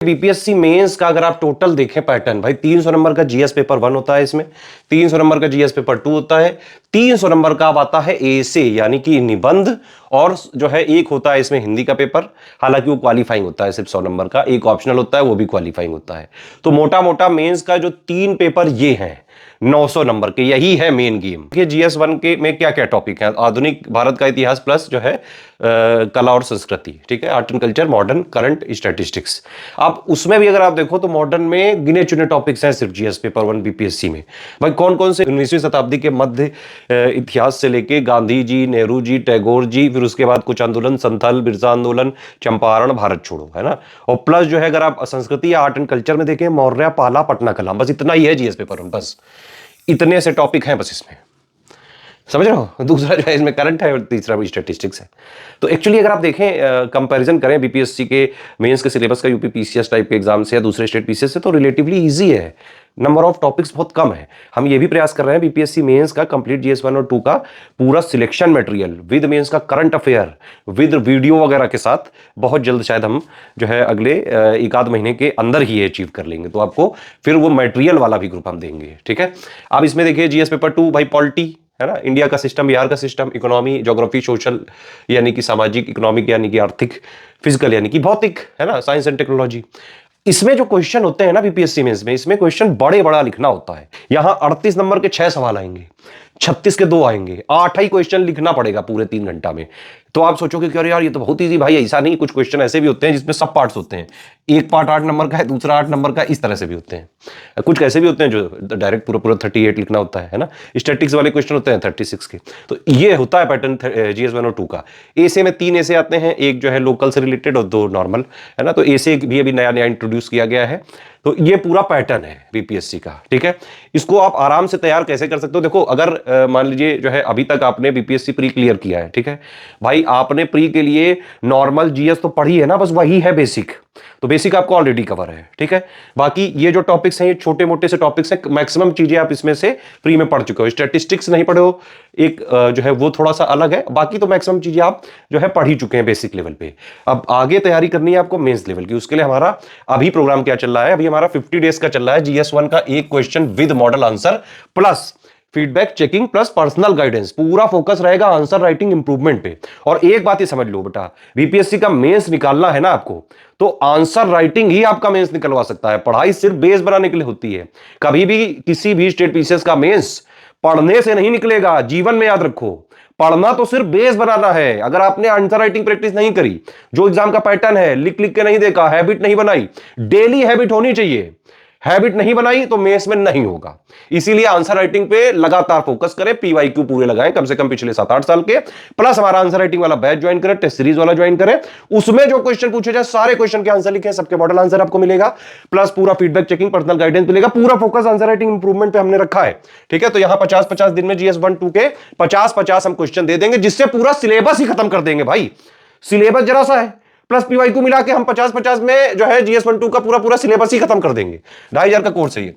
BPSC mains का अगर आप टोटल देखें पैटर्न, भाई 300 नंबर का जीएस पेपर 1 होता है, इसमें 300 नंबर का जीएस पेपर 2 होता है, 300 नंबर का अब आता है एसे यानी कि निबंध, और जो है एक होता है इसमें हिंदी का पेपर, हालांकि वो क्वालिफाइंग होता है सिर्फ 100 नंबर का, एक ऑप्शनल होता है वो भी क्वालिफाइंग होता है। तो मोटा मोटा मेंस का जो 3 पेपर ये हैं 900 नंबर के, यही है मेन गेम। ये जीएस 1 के में क्या क्या टॉपिक है, आधुनिक भारत का इतिहास प्लस जो है कला और संस्कृति, ठीक है, art and culture, modern, current, statistics. आप उसमें भी अगर आप देखो तो मॉडर्न में गिने चुने टॉपिक्स हैं सिर्फ जीएस पेपर 1 बीपीएससी में। भाई कौन कौन से 19वीं शताब्दी के मध्य इतिहास से लेके गांधी जी, नेहरू जी, टैगोर जी, फिर उसके बाद कुछ आंदोलन, संथाल, बिरसा आंदोलन, चंपारण, भारत छोड़ो, है ना। और प्लस जो है अगर आप संस्कृति या आर्ट एंड कल्चर में देखें, मौर्य, पाला, पटना कला, बस इतना ही है जीएस पेपर 1, बस इतने से टॉपिक हैं बस इसमें, समझ रहे हो। दूसरा जो है इसमें करंट है और तीसरा भी स्टैटिस्टिक्स है। तो एक्चुअली अगर आप देखें कंपैरिजन करें बीपीएससी के मेंस के सिलेबस का यूपी पीसीएस टाइप के एग्जाम से या दूसरे स्टेट पीसीएस से, तो रिलेटिवली इजी है, नंबर ऑफ टॉपिक्स बहुत कम है। हम ये भी प्रयास कर रहे हैं बीपीएससी मेंस का कंप्लीट जीएस 1 और 2 का पूरा सिलेक्शन मटेरियल विद मेंस का करंट अफेयर विद वीडियो वगैरह के साथ बहुत जल्द शायद हम जो है अगले एक आध महीने के अंदर ही अचीव कर लेंगे। तो आपको फिर वो मटेरियल वाला भी ग्रुप हम देंगे, ठीक है। अब इसमें देखिए जीएस पेपर 2 भाई पॉलिटी, है ना, इंडिया का सिस्टम, बिहार का सिस्टम, इकोनॉमी, ज्योग्राफी, सोशल यानी कि सामाजिक, इकोनॉमिक यानी कि आर्थिक, फिजिकल यानी कि भौतिक, है ना, साइंस एंड टेक्नोलॉजी। इसमें जो क्वेश्चन होते हैं ना बीपीएससी में, इसमें क्वेश्चन बड़े बड़ा लिखना होता है। यहां 38 नंबर के 6 सवाल आएंगे, 36 के 2 आएंगे, 8 ही क्वेश्चन लिखना पड़ेगा पूरे 3 घंटा में। तो आप सोचोगे कि अरे यार ये तो बहुत इजी, भाई ऐसा नहीं, कुछ क्वेश्चन ऐसे भी होते हैं जिसमें सब पार्ट्स होते हैं, एक पार्ट 8 नंबर का है, दूसरा 8 नंबर का, इस तरह से भी होते हैं। कुछ ऐसे भी होते हैं जो डायरेक्ट पूरा पूरा 38 लिखना होता है ना। स्टैटिक्स वाले क्वेश्चन होते हैं 36 के। तो ये होता है पैटर्न जीएस 1 और 2 का। एसे में 3 ऐसे आते हैं, एक जो है लोकल से रिलेटेड और 2 नॉर्मल, है ना। तो एसे भी अभी नया नया इंट्रोड्यूस किया गया है। तो ये पूरा पैटर्न है बीपीएससी का, ठीक है। इसको आप आराम से तैयार कैसे कर सकते हो, देखो अगर मान लीजिए जो है अभी तक आपने बीपीएससी प्री क्लियर किया है, ठीक है भाई, आपने प्री के लिए नॉर्मल जीएस तो पढ़ी है ना, बस वही है बेसिक, तो बेसिक आपको ऑलरेडी कवर है, ठीक है। बाकी ये जो टॉपिक्स हैं ये छोटे मोटे से टॉपिक्स हैं, मैक्सिमम चीजें आप इसमें से प्री में पढ़ चुके हो। स्टैटिस्टिक्स नहीं पढ़े हो, एक जो है वो थोड़ा सा अलग है, बाकी तो मैक्सिमम चीजें आप जो है पढ़ ही चुके हैं बेसिक लेवल पे। अब आगे तैयारी करनी है आपको मेंस लेवल की, उसके लिए हमारा अभी प्रोग्राम क्या चल रहा है, अभी हमारा 50 डेज का चल रहा है। जीएस 1 का एक question with model answer plus feedback checking plus personal guidance, पूरा फोकस रहेगा आंसर राइटिंग इंप्रूवमेंट पे। और एक बात ये समझ लो बेटा, बीपीएससी का मेंस निकालना है ना आपको, तो आंसर राइटिंग ही आपका मेंस निकलवा सकता है। पढ़ाई सिर्फ बेस बनाने के लिए होती है, कभी भी किसी भी स्टेट पीसीएस का मेंस पढ़ने से नहीं निकलेगा, जीवन में याद रखो। पढ़ना तो सिर्फ बेस बनाना है। अगर आपने आंसर राइटिंग प्रैक्टिस नहीं करी, जो एग्जाम का पैटर्न है लिख लिख के नहीं देखा, हैबिट नहीं बनाई, डेली हैबिट होनी चाहिए, हैबिट नहीं बनाई तो मेंस में नहीं होगा। इसीलिए आंसर राइटिंग पे लगातार फोकस करें, पीवाईक्यू पूरे लगाएं कम से कम पिछले 7-8 साल के, प्लस हमारा आंसर राइटिंग वाला बैच ज्वाइन करें, टेस्ट सीरीज वाला ज्वाइन करें। उसमें जो क्वेश्चन पूछे जाए सारे क्वेश्चन के आंसर लिखें, सबके मॉडल आंसर आपको मिलेगा, प्लस पूरा फीडबैक चेकिंग, पर्सनल गाइडेंस मिलेगा। पूरा फोकस आंसर राइटिंग इंप्रूवमेंट पे हमने रखा है, ठीक है। तो यहां 50-50 दिन में जीएस 1 2 के 50-50 हम क्वेश्चन दे देंगे, जिससे पूरा सिलेबस ही खत्म कर देंगे। भाई सिलेबस जरा सा है, प्लस पीवाईक्यू मिला के हम 50-50 में जो है जीएस 1 2 का पूरा पूरा सिलेबस ही खत्म कर देंगे। 2500 का कोर्स है ये।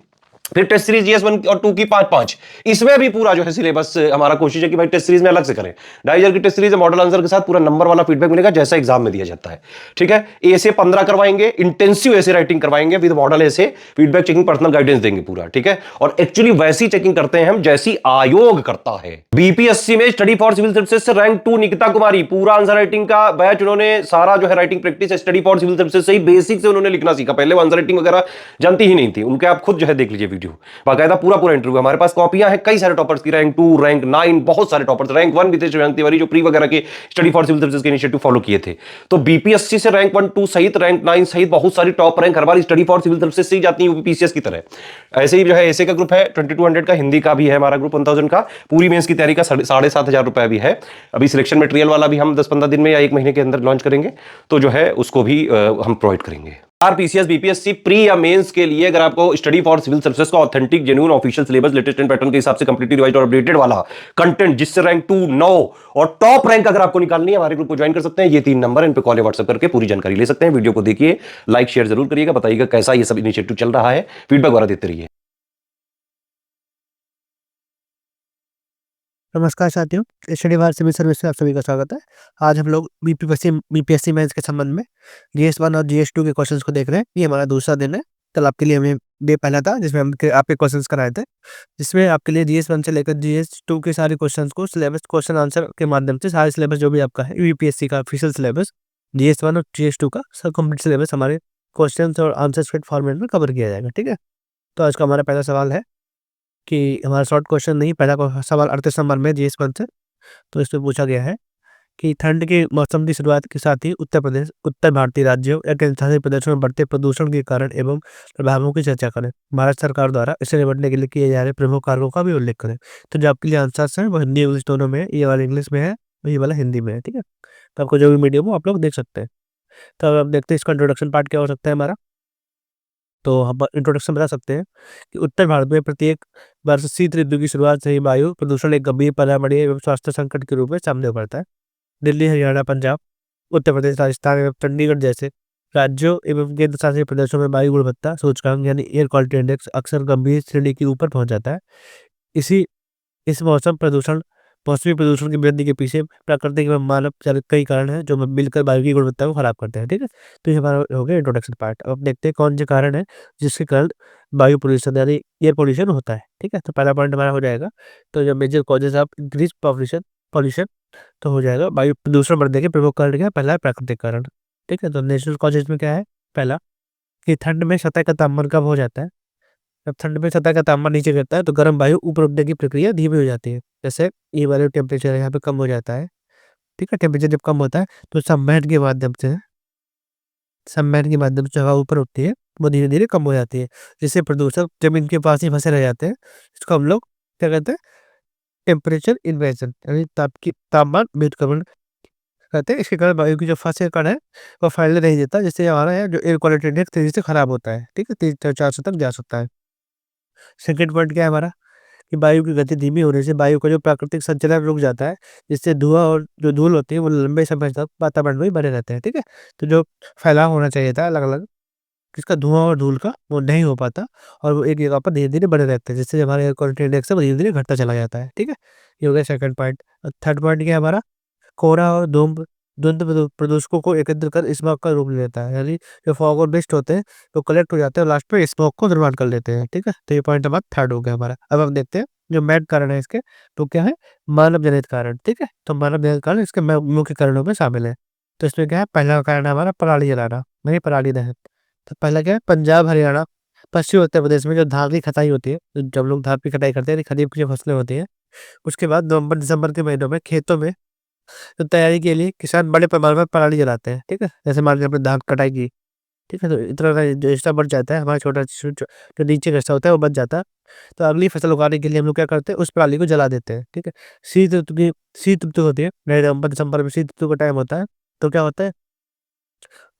फिर टेस्ट सीरीज जीएस 1 और 2 की 5-5, इसमें भी पूरा जो है सिलेबस हमारा कोशिश है कि भाई टेस्ट सीरीज में अलग से करें। 2500 की टेस्ट सीरीज मॉडल आंसर के साथ पूरा नंबर वाला फीडबैक मिलेगा जैसा एग्जाम में दिया जाता है, ठीक है। ए से 15 करवाएंगे, इंटेंसिव ऐसे राइटिंग करवाएंगे विद मॉडल ऐसे, फीडबैक चेकिंग, पर्सनल गाइडेंस देंगे पूरा, ठीक है। और एक्चुअली वैसी चेकिंग करते हैं हम जैसी आयोग करता है। बीपीएससी में स्टडी फॉर सिविल सर्विसेज से रैंक 2 निकिता कुमारी, पूरा आंसर राइटिंग का बैच उन्होंने सारा जो है writing practice study for civil services से ही बेसिक से उन्होंने लिखना सीखा। पहले आंसर राइटिंग वगैरह जानती ही नहीं थी, उनके आप खुद जो है देख लीजिए वीडियो, बाकायदा पूरा पूरा इंटरव्यू हमारे पास कॉपियां हैं कई सारे टॉपर्स की, रैंक 2 रैंक 9 बहुत सारे टॉपर्स, रैंक 1 भी थे श्रीकांत तिवारी जो प्री वगैरह के स्टडी फॉर सिविल सर्विसेज के इनिशिएटिव फॉलो किए थे। तो बीपीएससी से रैंक 1 2 सहित रैंक 9 सहित बहुत सारी टॉप रैंक हर बार स्टडी फॉर सिविल सर्विसेज से ही जाती है यूपीपीसीएस की तरह। ऐसे ही जो है ऐसे का ग्रुप है 2200 का, हिंदी का भी है हमारा ग्रुप 1000 का, पूरी मेंस की तैयारी का 7,500 रुपए भी है। अभी सिलेक्शन मटेरियल वाला भी हम 10-15 दिन में या 1 महीने के अंदर लॉन्च करेंगे, तो जो है उसको भी हम प्रोवाइड करेंगे। आरपीसीएस बीपीएससी प्री या मेंस के लिए अगर आपको स्टडी फॉर सिविल सर्विसेज का authentic genuine official syllabus latest and pattern के हिसाब से कंप्लीटली रिवाइज्ड और अपडेटेड वाला कंटेंट जिससे रैंक 2 9 और टॉप रैंक अगर आपको निकालनी है, हमारे ग्रुप को ज्वाइन कर सकते हैं। ये 3 नंबर इन पे कॉल या व्हाट्सएप करके पूरी जानकारी ले सकते हैं। वीडियो को देखिए, लाइक शेयर जरूर करिएगा, बताइएगा कैसा ये सब इनिशिएटिव चल रहा है, फीडबैक वगैरह देते रहिए। नमस्कार साथियों, इस शनिवार सिविल सर्विस में आप सभी का स्वागत है। आज हम लोग बीपीएससी मेंस के संबंध में जीएस 1 और जीएस 2 के क्वेश्चंस को देख रहे हैं। ये हमारा दूसरा दिन है। कल आपके लिए हमें डे पहला था जिसमें हम आपके क्वेश्चंस कराए थे। जिसमें आपके लिए जीएस 1 से लेकर जीएस 2 के सारे क्वेश्चंस को सिलेबस क्वेश्चन आंसर के माध्यम से सारे सिलेबस जो भी आपका है यूपीएससी का ऑफिशियल सिलेबस जीएस 1 और जीएस 2 का सब कंप्लीट सिलेबस हमारे क्वेश्चन और आंसर स्क्रिप्ट फॉर्मेट में कवर किया जाएगा। ठीक है, तो आज का हमारा पहला सवाल है कि हमारा शॉर्ट क्वेश्चन नहीं, पहला सवाल 38 नंबर में जीएस 1 से। तो इसमें पूछा गया है कि ठंड के मौसम की शुरुआत के साथ ही उत्तर प्रदेश उत्तर भारतीय राज्यों या केंद्रशासित प्रदेशों में बढ़ते प्रदूषण के कारण एवं प्रभावों की चर्चा करें। भारत सरकार द्वारा इससे निपटने के लिए किए जा रहे प्रमुख कार्यों का भी उल्लेख करें। तो जो आपके लिए आंसर्स हैं वो हिंदी इंग्लिश दोनों में है। ये वाला इंग्लिश में है और ये वाला हिंदी में है। ठीक है, तो आपको जो भी मीडियम हो आप लोग देख सकते हैं। तो अब आप देखते हैं इसका इंट्रोडक्शन पार्ट क्या हो सकता है हमारा। तो हम इंट्रोडक्शन बता सकते हैं कि उत्तर भारत में प्रत्येक वर्ष शीत ऋतु की शुरुआत से ही वायु प्रदूषण एक गंभीर पर्यावरणीय एवं स्वास्थ्य संकट के रूप में सामने उभरता है। दिल्ली, हरियाणा, पंजाब, उत्तर प्रदेश, राजस्थान एवं चंडीगढ़ जैसे राज्यों एवं केंद्र शासित प्रदेशों में वायु गुणवत्ता सूचकांक यानी एयर क्वालिटी इंडेक्स अक्सर गंभीर श्रेणी के ऊपर पहुंच जाता है। इसी इस मौसमी प्रदूषण की वृद्धि के पीछे प्राकृतिक एवं मानव चालित कई कारण हैं जो मिलकर वायु की गुणवत्ता को खराब करते हैं। ठीक है, तो ये हमारा हो गया इंट्रोडक्शन पार्ट। अब देखते हैं कौन से कारण है जिसके कारण वायु पोल्यूशन यानी एयर पोल्यूशन होता है। ठीक है, तो पहला पॉइंट हमारा हो जाएगा। तो जो major causes of increase pollution pollution तो हो जाएगा वायु प्रदूषण बढ़ने के प्रमुख कारण क्या है? पहला है प्राकृतिक कारण। ठीक है, तो नेचुरल कॉजेज में क्या है? पहला कि ठंड में सतह का तापमान कम हो जाता है। जब ठंड में सतह का तापमान नीचे गिरता है तो गर्म वायु ऊपर उठने की प्रक्रिया धीमी हो जाती है। जैसे ये वाले टेम्परेचर यहाँ पे कम हो जाता है। ठीक है, टेम्परेचर जब कम होता है तो संवहन के माध्यम से हवा ऊपर उठती है, वो धीरे धीरे कम हो जाती है, जिससे प्रदूषक जमीन के पास ही फंसे रह जाते हैं। इसको हम लोग क्या कहते हैं? टेम्परेचर इन्वर्जन यानी तापमान व्युत्क्रमण कहते हैं। इसके कारण वायु की जो फंसे कण है वो फैलने नहीं देता, जिससे हमारा यहाँ जो एयर क्वालिटी इंडेक्स तेजी से खराब होता है। ठीक है, 300-400 तक जा सकता है। सेकंड पॉइंट क्या है हमारा कि वायु की गति धीमी होने से वायु का जो प्राकृतिक संचलन रुक जाता है, जिससे धुआं और जो धूल होती है वो लंबे समय तक वातावरण में ही बने रहते हैं। ठीक है, तो जो फैलाव होना चाहिए था अलग अलग जिसका धुआं और धूल का वो नहीं हो पाता और वो एक जगह पर धीरे धीरे बने रहते हैं, जिससे हमारा एयर क्वालिटी इंडेक्स है वो धीरे धीरे घटता चला जाता है। ठीक है, ये हो गया सेकंड पॉइंट। थर्ड पॉइंट क्या है हमारा? कोहरा और धुंध प्रदूषकों को एकत्र कर स्मॉग का रूप ले लेता है, यानी जो फॉग और मिस्ट होते हैं वो कलेक्ट हो जाते हैं और लास्ट में स्मॉग को निर्माण कर लेते हैं। ठीक है, तो ये पॉइंट हमारा थर्ड हो गया हमारा। अब हम देखते हैं जो मेन कारण है इसके, तो क्या है? मानव जनित कारण। ठीक है, तो मानव जनित कारण इसके मुख्य कारणों में शामिल है। तो इसमें क्या है? पहला कारण है हमारा पराली जलाना, नहीं पराली दहन। तो पहला क्या है? पंजाब, हरियाणा, पश्चिम उत्तर प्रदेश में जो धान की कटाई होती है, जब लोग धान की कटाई करते हैं, खरीफ की जो फसलें होती हैं, उसके बाद नवंबर दिसंबर के महीनों में खेतों में तो तैयारी के लिए किसान बड़े पैमाने पर पराली जलाते हैं। ठीक है, जैसे मान लीजिए आपने धान कटाई की। ठीक है, तो इतना का जो हिस्सा बच जाता है हमारा छोटा जो नीचे का हिस्सा होता है वो बच जाता है। तो अगली फसल उगाने के लिए हम लोग क्या करते हैं? उस पराली को जला देते हैं। ठीक है, शीत ऋतु होती है, नवंबर दिसंबर में शीत ऋतु का टाइम होता है। तो क्या होता है?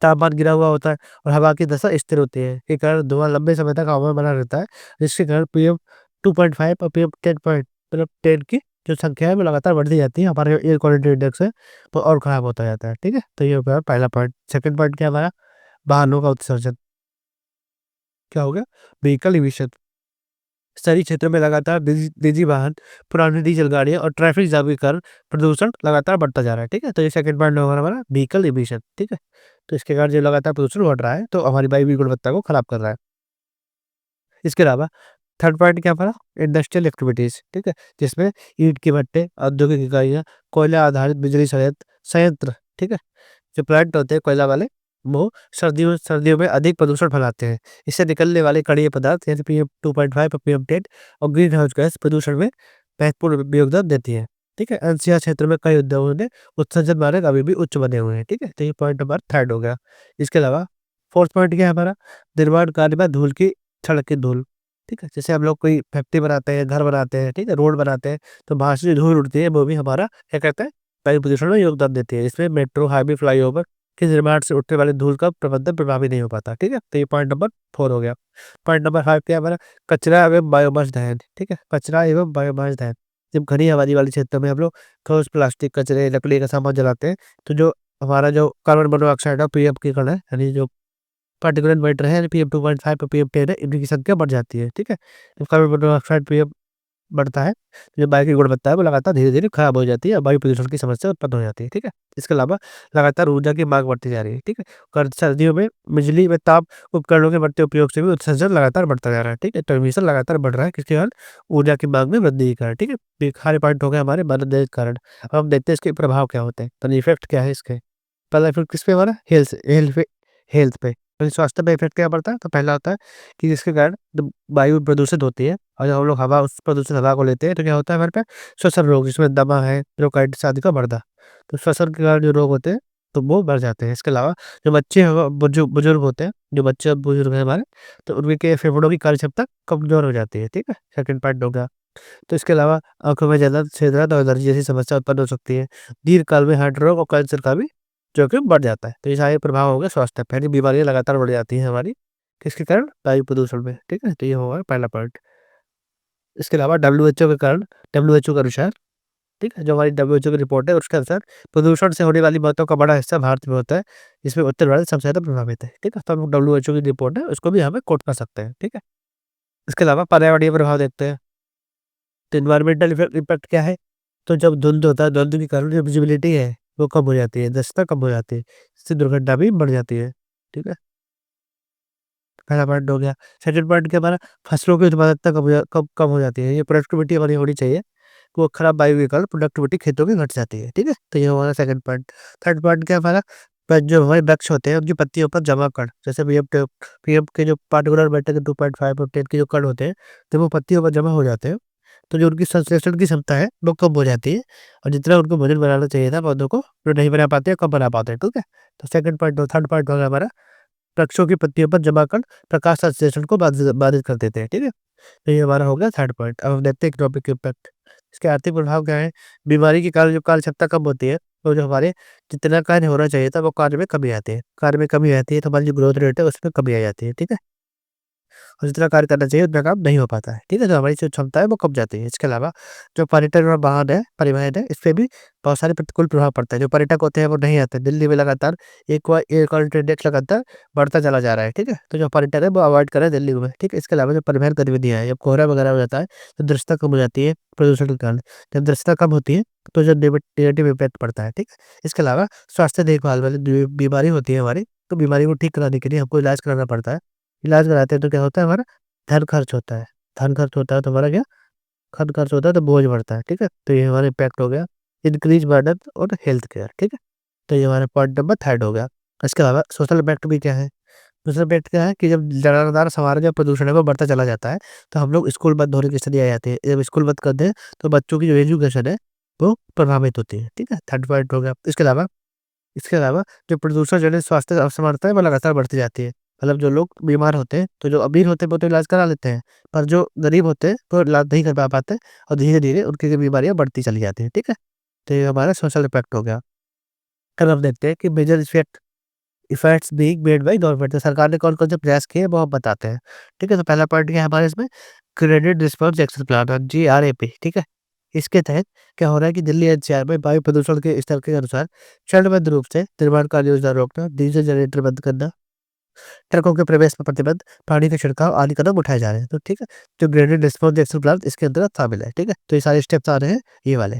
तापमान गिरा हुआ होता है और हवा की दशा स्थिर होती है। के कारण धुआं लंबे समय तक हवा में बना रहता है, जिसके कारण PM2.5 और PM10 की जो संख्या है वो लगातार बढ़ती जाती है। हमारे एयर क्वालिटी इंडेक्स है वो और खराब होता जाता है। ठीक है, तो ये हो गया पहला पॉइंट। सेकंड पॉइंट क्या है हमारा? वाहनों का उत्सर्जन। क्या हो गया? Vehicle emission. शहरी क्षेत्रों में लगातार निजी वाहन, पुरानी डीजल गाड़ियां और ट्रैफिक जाम के कारण प्रदूषण लगातार बढ़ता जा रहा है। ठीक है, तो ये सेकंड पॉइंट होगा हमारा व्हीकल इमिशन। ठीक है, तो इसके कारण जो लगातार प्रदूषण बढ़ रहा है तो हमारी वायु की गुणवत्ता को खराब कर रहा है। इसके अलावा थर्ड पॉइंट क्या हमारा? Industrial activities. ठीक है, जिसमें ईंट के भट्टे, औद्योगिक इकाइयां, कोयला आधारित बिजली संयंत्र। ठीक है, जो प्लांट होते हैं कोयला वाले, वो सर्दियों सर्दियों में अधिक प्रदूषण फैलाते हैं। इससे निकलने वाले कड़ीय पदार्थ जैसे PM2.5 और PM10 और ग्रीन हाउस गैस प्रदूषण में महत्वपूर्ण योगदान देती है। ठीक है, एनसीआर क्षेत्र में कई उद्योगों ने उत्सर्जन मानक अभी भी उच्च बने हुए हैं। ठीक है, तो ये पॉइंट नंबर थर्ड हो गया। इसके अलावा फोर्थ पॉइंट क्या है हमारा? निर्माण कार्य में धूल की सड़क की धूल। ठीक है, जैसे हम लोग कोई फैक्ट्री बनाते हैं, घर बनाते हैं, ठीक है, रोड बनाते हैं, तो वहाँ से जो धूल उड़ती है वो भी हमारा क्या कहते हैं? वायु प्रदूषण में योगदान देती है। इसमें मेट्रो, हाईवे, फ्लाईओवर के निर्माण से उठने वाले धूल का प्रबंधन प्रभावी नहीं हो पाता। ठीक है, तो ये पॉइंट नंबर 4 हो गया। पॉइंट नंबर 5 क्या है हमारा? कचरा एवं बायोमास दहन। ठीक है, कचरा एवं बायोमास दहन। जब घनी आबादी वाले क्षेत्रों में हम लोग ठोस प्लास्टिक, कचरे, लकड़ी का सामान जलाते हैं, तो जो हमारा जो कार्बन मोनोऑक्साइड और पीएम की कण है, यानी जो पार्टिकुलर मैटर है, PM2.5 और PM10 है, इनकी संख्या बढ़ जाती है। ठीक है, जब कार्बन मोनोऑक्साइड, बढ़ता है, तो जो वायु की गुणवत्ता है वो लगातार धीरे-धीरे खराब हो जाती है और वायु प्रदूषण की समस्या उत्पन्न हो जाती है, ठीक है? इसके अलावा लगातार ऊर्जा की माँग बढ़ती जा रही है, ठीक है? और सर्दियों में बिजली में ताप उपकरणों के बढ़ते उपयोग से भी उत्सर्जन लगातार बढ़ता जा रहा है, ठीक है? तो एमिशन लगातार बढ़ रहा है, किसके कारण? ऊर्जा की माँग में वृद्धि के कारण, ठीक है? ये सारे पॉइंट हो गए हमारे मानवदेह के कारण। अब हम देखते हैं इसके प्रभाव क्या होते हैं, तो इफ़ेक्ट क्या है इसके? पहला इफ़ेक्ट किस पे हमारा? हेल्थ पे। तो स्वास्थ्य पे इफ़ेक्ट क्या पड़ता है? तो पहला होता है कि जिसके कारण जब वायु प्रदूषित होती है और जब हम लोग हवा उस प्रदूषित हवा को लेते हैं, तो क्या होता है हमारे पे? श्वसन रोग, जिसमें दमा है, ब्रोंकाइटिस आदि का बढ़ना। तो श्वसन के कारण जो रोग होते हैं, तो वो बढ़ जाते हैं। इसके अलावा जो बच्चे हैं, बुजुर्ग होते हैं, जो बच्चे और बुजुर्ग हैं हमारे, तो उनके फेफड़ों की कार्य क्षमता कमज़ोर हो जाती है, ठीक है? सेकंड पॉइंट हो गया। तो इसके अलावा आँखों में जलन, सिर दर्द और एलर्जी जैसी समस्या उत्पन्न हो सकती है। दीर्घकाल में हार्ट रोग और कैंसर का भी जोखिम बढ़ जाता है। तो ये सारे प्रभाव हो गए स्वास्थ्य पे, यानी बीमारियाँ लगातार बढ़ जाती हैं हमारी, किसके कारण? वायु प्रदूषण में, ठीक है? तो ये होगा पहला पॉइंट। इसके अलावा डब्ल्यूएचओ के कारण, डब्ल्यूएचओ के अनुसार, ठीक है? जो हमारी डब्ल्यूएचओ की रिपोर्ट है उसके अनुसार प्रदूषण से होने वाली मौतों का बड़ा हिस्सा भारत में होता है, जिसमें उत्तर भारत सबसे ज़्यादा प्रभावित है, ठीक है? तो हम लोग डब्ल्यूएचओ की रिपोर्ट है उसको भी हमें कोट कर सकते हैं, ठीक है? इसके अलावा पर्यावरणीय प्रभाव देखते हैं। तो एनवायरमेंटल इम्पैक्ट क्या है? तो जब धुंध होता है, धुंध के कारण जो विजिबिलिटी है, वो कम हो जाती है, दृश्यता कम हो जाती है, इससे दुर्घटना भी बढ़ जाती है, ठीक है? पहला पॉइंट हो गया। सेकंड पॉइंट क्या हमारा? फसलों की उत्पादकता कम हो जाती है, ये प्रोडक्टिविटी हमारी होनी चाहिए, वो खराब वायु के कारण प्रोडक्टिविटी खेतों की घट जाती है, ठीक है? तो ये हमारा सेकंड पॉइंट। थर्ड पॉइंट क्या है हमारा? जो हमारे वृक्ष होते हैं, उनकी पत्तियों पर जमा कण, जैसे पीएम के जो पार्टिकुलर मैटर के 2.5 और 10 के जो कण होते हैं, जब वो पत्तियों पर जमा हो जाते हैं, तो जो उनकी संश्लेषण की क्षमता है, वो कम हो जाती है और जितना उनको भोजन बनाना चाहिए था पौधों को, वो नहीं बना पाते हैं, कम बना पाते हैं, ठीक है? तो सेकंड पॉइंट थर्ड पॉइंट हो गया हमारा, वृक्षों की पत्तियों पर जमा कण प्रकाश संश्लेषण को बाधित कर देते हैं, ठीक है? तो ये हमारा हो गया थर्ड पॉइंट। अब हम देखते हैं इकोनॉमिक इम्पैक्ट। इसके आर्थिक प्रभाव क्या है? बीमारी के कारण जो कार्यक्षमता कम होती है, तो जो हमारे जितना कार्य होना चाहिए था, वो कार्य में कमी आती है। कार्य में कमी आती है, तो हमारी जो ग्रोथ रेट है, उसमें कमी आ जाती है, ठीक है? और जितना कार्य करना चाहिए उतना काम नहीं हो पाता है, ठीक है? तो हमारी जो क्षमता है वो कम जाती है। इसके अलावा जो पर्यटन और वाहन है, परिवहन है, इस पे भी बहुत सारे प्रतिकूल प्रभाव पड़ता है। जो पर्यटक होते हैं वो नहीं आते। दिल्ली में लगातार एयर क्वालिटी इंडेक्स लगातार बढ़ता चला जा रहा है, ठीक है? तो जो पर्यटक है वो अवॉइड कर रहे हैं दिल्ली में, ठीक है? इसके अलावा जो परिवहन गतिविधियाँ हैं, जब कोहरा वगैरह हो जाता है, तो दृश्यता कम हो जाती है प्रदूषण के कारण। जब दृश्यता कम होती है, तो जो नेगेटिव इम्पैक्ट पड़ता है, ठीक है? इसके अलावा स्वास्थ्य देखभाल वाली जो बीमारी होती है हमारी, तो बीमारी को ठीक कराने के लिए हमको इलाज कराना पड़ता है। इलाज कराते हैं तो क्या होता है हमारा? धन खर्च होता है। धन खर्च होता है तो हमारा क्या? धन खर्च होता है तो बोझ बढ़ता है, ठीक है? तो ये हमारा इम्पैक्ट हो गया, increase burden on health care, ठीक है? तो ये हमारा पॉइंट नंबर थर्ड हो गया। इसके अलावा सोशल इम्पैक्ट भी क्या है? सोशल इम्पैक्ट क्या है कि जब लगातार हमारा जो प्रदूषण है वो बढ़ता चला जाता है, तो हम लोग स्कूल बंद होने की स्थिति आ जाती है। जब स्कूल बंद कर दें, तो बच्चों की जो एजुकेशन है, वो प्रभावित होती है, ठीक है? थर्ड पॉइंट हो गया। इसके अलावा जो प्रदूषण जनित स्वास्थ्य असमानता है वो लगातार बढ़ती जाती है। मतलब जो लोग बीमार होते हैं, तो जो अमीर होते हैं वो तो इलाज करा लेते हैं, पर जो गरीब होते हैं वो इलाज नहीं कर पाते और धीरे-धीरे उनकी जो बीमारियाँ बढ़ती चली जाती हैं, ठीक है? तो ये हमारा सोशल इम्पैक्ट हो गया। अब हम देखते हैं कि major effects being made by government, तो सरकार ने कौन-कौन से प्रयास किए हैं वो हम बताते हैं, ठीक है? तो पहला पॉइंट क्या है हमारे इसमें? Graded response action plan, GRAP, ठीक है? इसके तहत क्या हो रहा है कि दिल्ली एनसीआर में वायु प्रदूषण के स्तर के अनुसार चरणबद्ध रूप से निर्माण कार्य योजना रोकना, डीजल जनरेटर बंद करना, ट्रकों के प्रवेश पर प्रतिबंध, पानी का छिड़काव आदि कदम उठाए जा रहे हैं। तो ठीक है, जो ग्रेडेड रिस्पॉन्स एक्शन प्लान इसके अंतर्गत शामिल है, ठीक है? तो ये सारे स्टेप्स आ रहे हैं ये वाले,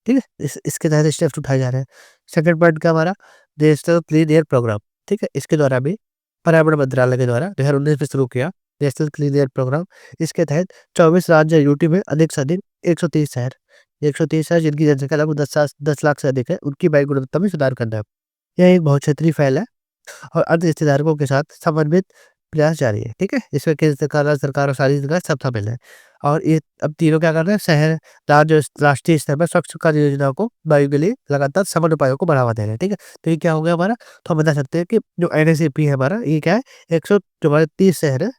ठीक है? इसके तहत स्टेप्स उठाए जा रहे हैं। सेकंड पॉइंट क्या हमारा? नेशनल क्लीन एयर प्रोग्राम, ठीक है? इसके द्वारा भी पर्यावरण मंत्रालय के द्वारा 2019 में शुरू किया नेशनल क्लीन एयर प्रोग्राम। इसके तहत 24 राज्य यूटी में अधिक से अधिक 130 शहर जिनकी जनसंख्या लगभग 10 लाख से अधिक है, उनकी वायु गुणवत्ता में सुधार करना है। यह एक बहुत क्षेत्रीय पहल है और अन्य हितधारकों के साथ समन्वित प्रयास जारी है, ठीक है? इसमें केंद्र सरकार, राज्य सरकार और सारी सरकार सब शामिल है और ये अब तीनों क्या कर रहे हैं? शहर, राज्य, राष्ट्रीय स्तर पर स्वच्छ कार्य योजनाओं को वायु के लिए लगातार समन्वय उपायों को बढ़ावा दे रहे हैं, ठीक है? तो ये क्या हो गया हमारा? तो हम बता सकते हैं कि जो एनएसीपी है हमारा, ये क्या है? 130 शहर है,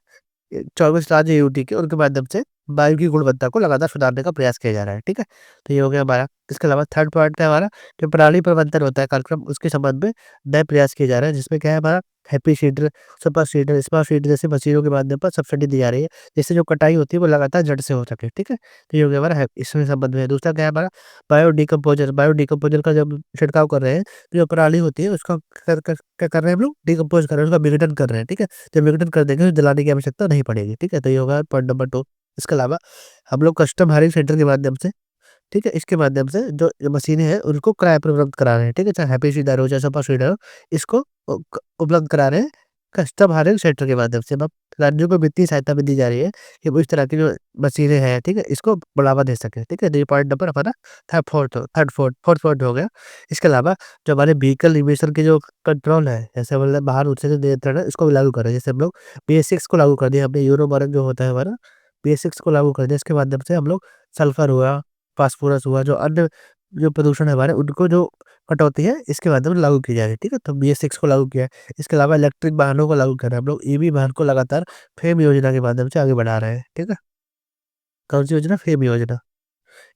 24 राज्य यूटी के, उनके माध्यम से वायु की गुणवत्ता को लगातार सुधारने का प्रयास किया जा रहा है, ठीक है? तो ये हो गया हमारा। इसके अलावा थर्ड पॉइंट क्या है हमारा? जो प्रणाली प्रबंधन होता है कार्यक्रम, उसके संबंध में नए प्रयास किए जा रहे हैं, जिसमें क्या है हमारा? Happy seeder, super seeder, smart cedar जैसी मशीनों के माध्यम पर सब्सिडी दी जा रही है, जिससे जो कटाई होती है वो लगातार जड़ से हो सके, ठीक है? तो ये हो गया हमारा इसमें संबंध में। दूसरा क्या है हमारा? बायो डिकम्पोजर का जब छिड़काव कर रहे हैं, तो जो पराली होती है उसका क्या कर रहे हैं हम लोग? डिकम्पोज कर रहे हैं, उसका विघटन कर रहे हैं, ठीक है? जब विघटन कर देंगे तो जलाने की आवश्यकता नहीं पड़ेगी, ठीक है? तो ये होगा पॉइंट नंबर 2। इसके अलावा हम लोग कस्टम हायरिंग सेंटर के माध्यम से, ठीक है, इसके माध्यम से जो मशीनें हैं उनको किराए पर उपलब्ध करा रहे हैं, ठीक है, चाहे हैप्पी सीडर हो, चाहे सुपर सीडर हो, इसको उपलब्ध करा रहे हैं कस्टम हायरिंग सेंटर के माध्यम से। अब राज्यों को वित्तीय सहायता भी दी जा रही है कि वो इस तरह की जो मशीनें हैं, ठीक है, इसको बढ़ावा दे सके, ठीक है। तो ये पॉइंट नंबर हमारा फोर्थ पॉइंट हो गया। इसके अलावा जो हमारे व्हीकल इमिशन के जो कंट्रोल है, जैसे मतलब बाहर उत्सर्जन नियंत्रण है, इसको भी लागू करें। जैसे हम लोग BS6 को लागू कर दिया हमने, यूरो मार्क जो होता है हमारा, BS6 को लागू कर दिया। इसके माध्यम से हम लोग सल्फर हुआ, फास्फोरस हुआ, जो अन्य जो प्रदूषण है हमारे, उनको जो कटौती है, इसके माध्यम से लागू की जा रही है, ठीक है। तो BS6 को लागू किया है। इसके अलावा इलेक्ट्रिक वाहनों को लागू कर रहे हैं हम लोग, ईवी वाहन को लगातार फेम योजना के माध्यम से आगे बढ़ा रहे हैं, ठीक है। कौन सी योजना? फेम योजना।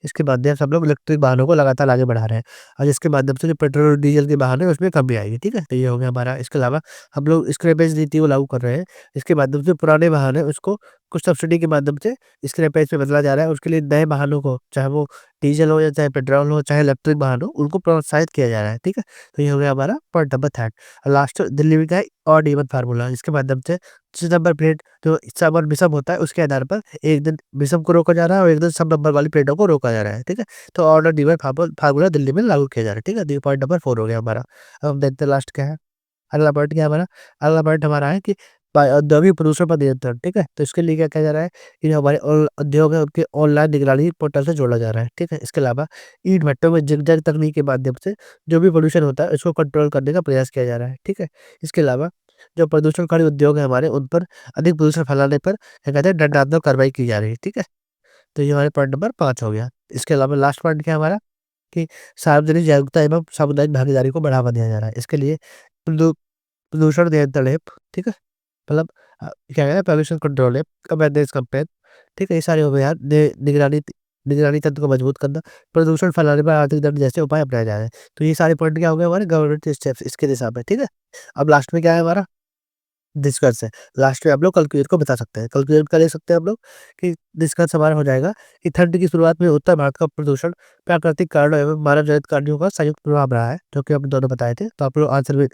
इसके माध्यम से हम लोग इलेक्ट्रिक वाहनों को लगातार आगे बढ़ा रहे हैं और जिसके माध्यम से जो पेट्रोल और डीजल के वाहन है उसमें कमी आएगी, ठीक है। तो ये हो गया हमारा। इसके अलावा हम लोग स्क्रैपेज नीति को लागू कर रहे हैं। इसके माध्यम से पुराने वाहन है उसको कुछ सब्सिडी के माध्यम से स्क्रैपेज पे बदला जा रहा है। उसके लिए नए वाहनों को, चाहे वो डीजल हो या चाहे पेट्रोल हो, चाहे इलेक्ट्रिक वाहन हो, उनको प्रोत्साहित किया जा रहा है, ठीक है। तो ये हो गया हमारा पॉइंट नंबर 3। लास्ट दिल्ली में क्या है, ऑड इवन फार्मूला, जिसके माध्यम से जिस नंबर प्लेट जो सम और विषम होता है उसके आधार पर एक दिन विषम को रोका जा रहा है और एक दिन सम नंबर वाली प्लेटों को रोका जा रहा है, ठीक है। तो ऑड और इवन फार्मूला दिल्ली में लागू किया जा रहा है, ठीक है। तो ये पॉइंट नंबर 4 हो गया हमारा। अब हम देखते हैं लास्ट क्या है। अगला पॉइंट क्या है हमारा? अगला पॉइंट हमारा है कि औद्योगिक प्रदूषण पर नियंत्रण, ठीक है। तो इसके लिए क्या किया जा रहा है कि जो हमारे उद्योग है उनके ऑनलाइन निगरानी पोर्टल से जोड़ा जा रहा है, ठीक है। इसके अलावा ईंट भट्टों में जिगजैग तकनीक के माध्यम से जो भी प्रदूषण होता है उसको कंट्रोल करने का प्रयास किया जा रहा है, ठीक है। इसके अलावा जो प्रदूषणकारी उद्योग है हमारे, उन पर अधिक प्रदूषण फैलाने पर क्या कहते हैं, दंडात्मक कार्रवाई की जा रही है, ठीक है। तो ये हमारे पॉइंट नंबर 5 हो गया। इसके अलावा लास्ट पॉइंट क्या है हमारा कि सार्वजनिक जागरूकता एवं सामुदायिक भागीदारी को बढ़ावा दिया जा रहा है। इसके लिए प्रदू प्रदूषण नियंत्रण ऐप, ठीक है, मतलब क्या कहते हैं, pollution control app, awareness campaign, ठीक है, ये सारे हो गए यार। निगरानी तंत्र को मजबूत करना, प्रदूषण फैलाने पर आर्थिक दंड जैसे उपाय अपनाए जा रहे हैं। तो ये सारे पॉइंट क्या हो गए हमारे गवर्नमेंट स्टेप्स इसके दिशा में, ठीक है। अब लास्ट में क्या है हमारा निष्कर्ष है। लास्ट में आप लोग कैलकुलेट को बता सकते हैं। कैलकुलेट का ले सकते हैं हम लोग कि निष्कर्ष हमारा हो जाएगा कि ठंड की शुरुआत में उत्तर भारत का प्रदूषण प्राकृतिक कारणों एवं मानव जनित कारणों का संयुक्त प्रभाव रहा है, जो कि हमने दोनों बताए थे। तो आप लोग आंसर में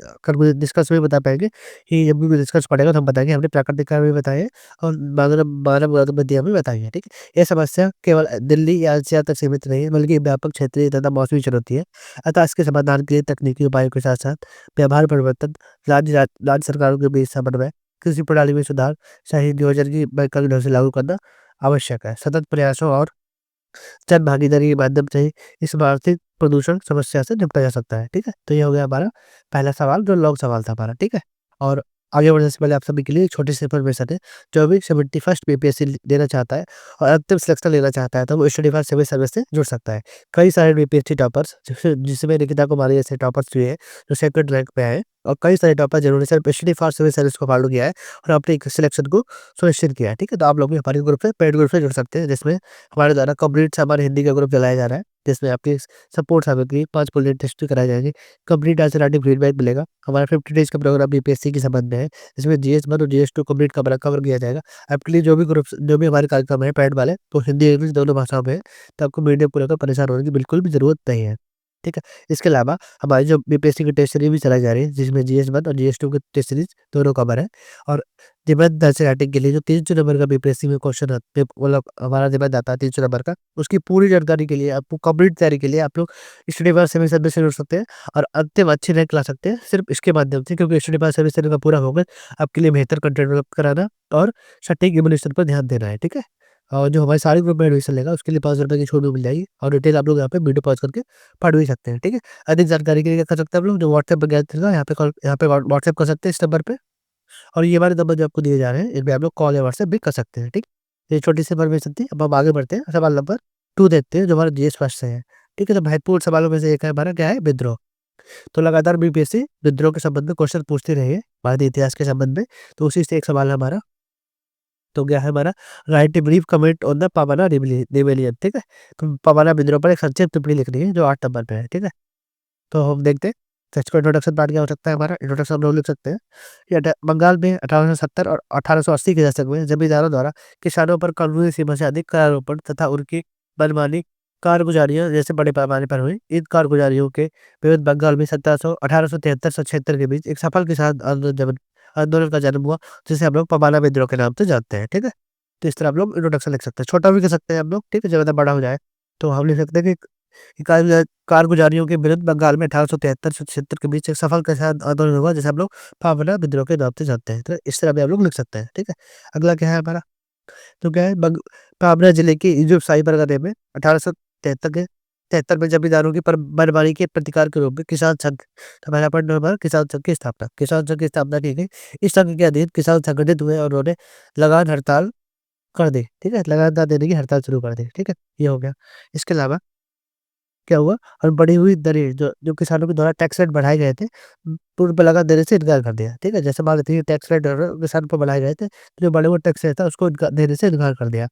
निष्कर्ष में बता पाएंगे कि जब भी निष्कर्ष पड़ेगा तो हम बताएंगे हमने प्राकृतिक कारण भी बताए हैं और मानव मानव गतिविधियां भी बताई है, ठीक है। ये समस्या केवल दिल्ली या एनसीआर तक सीमित नहीं है, बल्कि व्यापक क्षेत्रीय तथा मौसमी चुनौती है। अतः इसके समाधान के लिए तकनीकी उपायों के साथ साथ व्यवहार परिवर्तन, राज्य सरकारों के बीच समन्वय, कृषि प्रणाली में सुधार, सही नियोजन की वैकल्पिक ढंग से लागू करना आवश्यक है। सतत प्रयासों और जन भागीदारी के माध्यम से ही इस आर्थिक प्रदूषण समस्या से निपटा जा सकता है, ठीक है। तो ये हो गया हमारा पहला सवाल, जो लॉन्ग सवाल था हमारा, ठीक है। और आगे बढ़ने से पहले आप सभी के लिए एक छोटी सी इन्फॉर्मेशन है। जो भी 71st बीपीएससी देना चाहता है और अंतिम सिलेक्शन लेना चाहता है तो वो स्टडी फॉर सिविल सर्विस से जुड़ सकता है। कई सारे बीपीएससी टॉपर्स जिसमें निकिता कुमारी जैसे टॉपर्स भी है जो सेकंड रैंक पे आए और कई सारे टॉपर जिन्होंने सिर्फ स्टडी फॉर सिविल सर्विस को फॉलो किया है और अपने सिलेक्शन को सुनिश्चित किया है, ठीक है। तो आप लोग भी हमारे ग्रुप से, पेड ग्रुप से जुड़ सकते हैं, जिसमें हमारे द्वारा कंप्लीट हमारे हिंदी का ग्रुप चलाया जा रहा है, जिसमें आपकी सपोर्ट सामग्री 5 बुलेट टेस्ट भी कराए जाएंगे। कंप्लीट आंसर फीडबैक मिलेगा। हमारा 50 डेज का प्रोग्राम बीपीएससी के संबंध में है, जिसमें जीएस 1 और जीएस 2 कंप्लीट कवर किया जाएगा। आपके लिए जो भी हमारे कार्यक्रम है पेड वाले, तो हिंदी इंग्लिश दोनों भाषाओं में है, तो आपको मीडियम को लेकर परेशान होने की बिल्कुल भी जरूरत नहीं है, ठीक है। इसके अलावा हमारी जो बीपीएससी की टेस्ट सीरीज भी चलाई जा रही है, जिसमें जीएस 1 और जीएस 2 की टेस्ट सीरीज दोनों कवर है। और निबंध दर्शन राइटिंग के लिए जो 300 नंबर का बीपीएससी में क्वेश्चन मतलब हमारा निबंध आता है 300 नंबर का, उसकी पूरी जानकारी के लिए, आपको कंप्लीट तैयारी के लिए आप लोग स्टडी पास सेमेस्टर में से जुड़ सकते हैं और अंतिम अच्छी रैंक ला सकते हैं सिर्फ इसके माध्यम से, क्योंकि स्टडी पास सेमेस्टर का पूरा होगा आपके लिए बेहतर कंटेंट डेवलप कराना और सटीक इवोल्यूशन पर ध्यान देना है, ठीक है। और जो हमारे सारे ग्रुप में एडमिशन लेगा उसके लिए 5 रुपए की छूट भी मिल जाएगी और डिटेल आप लोग यहाँ पे वीडियो पॉज करके पढ़ भी सकते हैं, ठीक है। अधिक जानकारी के लिए क्या कर सकते हैं आप लोग, जो व्हाट्सएप पर गया था यहाँ पे व्हाट्सएप कर सकते हैं इस नंबर पे। और ये वाले नंबर जो आपको दिए जा रहे हैं इनपे आप लोग कॉल या व्हाट्सएप भी कर सकते हैं, ठीक। ये छोटी सी इन्फॉर्मेशन थी। अब हम आगे बढ़ते हैं, सवाल नंबर 2 देखते हैं जो हमारा जीएस फर्स्ट से है, ठीक है। तो महत्वपूर्ण सवालों में से एक है हमारा क्या है, विद्रोह। तो लगातार बीपीएससी विद्रोह के संबंध में क्वेश्चन पूछते रही है भारतीय इतिहास के संबंध में, तो उसी से एक सवाल है हमारा। तो क्या है हमारा, right a brief comment on the Pawna rebellion, ठीक है। तो पवना विद्रोह पर एक संक्षिप्त टिप्पणी लिखनी है जो 8 नंबर पे है, ठीक है। तो हम देखते हैं तो इसको इंट्रोडक्शन पार्ट क्या हो सकता है हमारा। इंट्रोडक्शन हम लोग लिख सकते हैं कि बंगाल में 1870 और 1880 के दशक में जमींदारों द्वारा किसानों पर कानूनी सीमा से अधिक करारोपण तथा उनकी मनमानी कारगुजारियां जैसे बड़े पैमाने पर हुई। इन कारगुजारियों के विरुद्ध बंगाल में 1873 से 76 के बीच एक सफल किसान आंदोलन का जन्म हुआ, जिसे हम लोग पमाना विद्रोह के नाम से जानते हैं, ठीक है। तो इस तरह आप लोग इंट्रोडक्शन लिख सकते हैं। छोटा भी लिख सकते हैं आप लोग, ठीक है, जब ज़्यादा बड़ा हो जाए। तो हम लिख सकते हैं कि कारगुजारियों के विरुद्ध बंगाल में 1873 से 76 के बीच एक सफल के साथ आंदोलन हुआ, जिसे हम लोग पावना विद्रोह के नाम से जानते हैं। तो इस तरह भी आप लोग लिख सकते हैं, ठीक है। अगला क्या है हमारा, तो क्या है, पावना जिले के इजुप साई परगने में 1873 के 73 में जमींदारों की बर्बादी के प्रतिकार के रूप में किसान संघ, तो पहला पॉइंट नंबर किसान संघ की स्थापना, किसान संघ की स्थापना की गई। इस संघ के अधीन किसान संगठित हुए और उन्होंने लगान हड़ताल कर दी, ठीक है, लगातार देने की हड़ताल शुरू कर दी, ठीक है, ये हो गया। इसके अलावा क्या हुआ, और बढ़ी हुई दरें जो जो किसानों के द्वारा टैक्स रेट बढ़ाए गए थे, पूर्ण पे लगान देने से इनकार कर दिया, ठीक है। जैसे मान लेते हैं टैक्स रेट किसानों पर बढ़ाए गए थे, तो जो बड़े वो टैक्स रेट था उसको देने से इनकार कर दिया।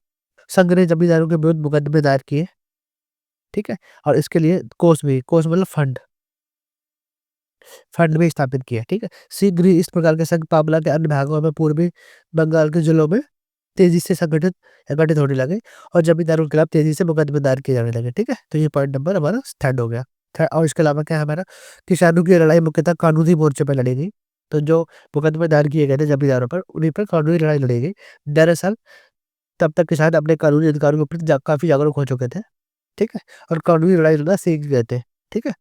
संघ ने जमींदारों के विरुद्ध मुकदमे दायर किए, ठीक है, और इसके लिए कोष मतलब फंड भी स्थापित किया, ठीक है। शीघ्र ही इस प्रकार के संघ पाबला के अन्य भागों में पूर्वी बंगाल के जिलों में तेजी से संगठित होने लगे और जमींदारों के खिलाफ तेजी से मुकदमे दायर किए जाने लगे, ठीक है। तो ये पॉइंट नंबर हमारा स्टैंड हो गया। और इसके अलावा क्या है हमारा, किसानों की लड़ाई मुख्यतः कानूनी मोर्चे पर लड़ी गई। तो जो मुकदमे दायर किए गए थे जमींदारों पर, उन्हीं पर कानूनी लड़ाई लड़ी गई। दरअसल तब तक किसान अपने कानूनी अधिकारों के प्रति काफी जागरूक हो चुके थे, ठीक है, और कानूनी लड़ाई लड़ना सीख गए थे, ठीक है।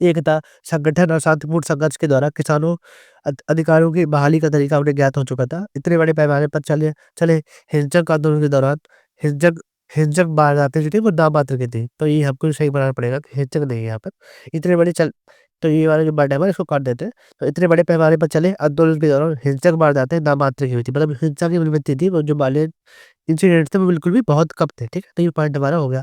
एकता, संगठन और शांतिपूर्ण संघर्ष के द्वारा किसानों अधिकारों की बहाली का तरीका उन्हें ज्ञात हो चुका था। इतने बड़े पैमाने पर चले चले हिंसक आंदोलन के दौरान हिंसक हिंसक वारदातें जो थी वो नाम मात्र की थी। तो ये हमको सही बनाना पड़ेगा कि हिंसक नहीं है यहाँ पर। इतने बड़े चल तो ये वाला जो वर्ड है हमारा इसको काट देते हैं। तो इतने बड़े पैमाने पर चले आंदोलन के दौरान हिंसक वारदातें नाम मात्र की हुई थी। मतलब हिंसा की प्रवृत्ति थी, वो जो वायलेंट इंसिडेंट थे वो बिल्कुल भी बहुत कम थे, ठीक है? तो ये पॉइंट हमारा हो गया।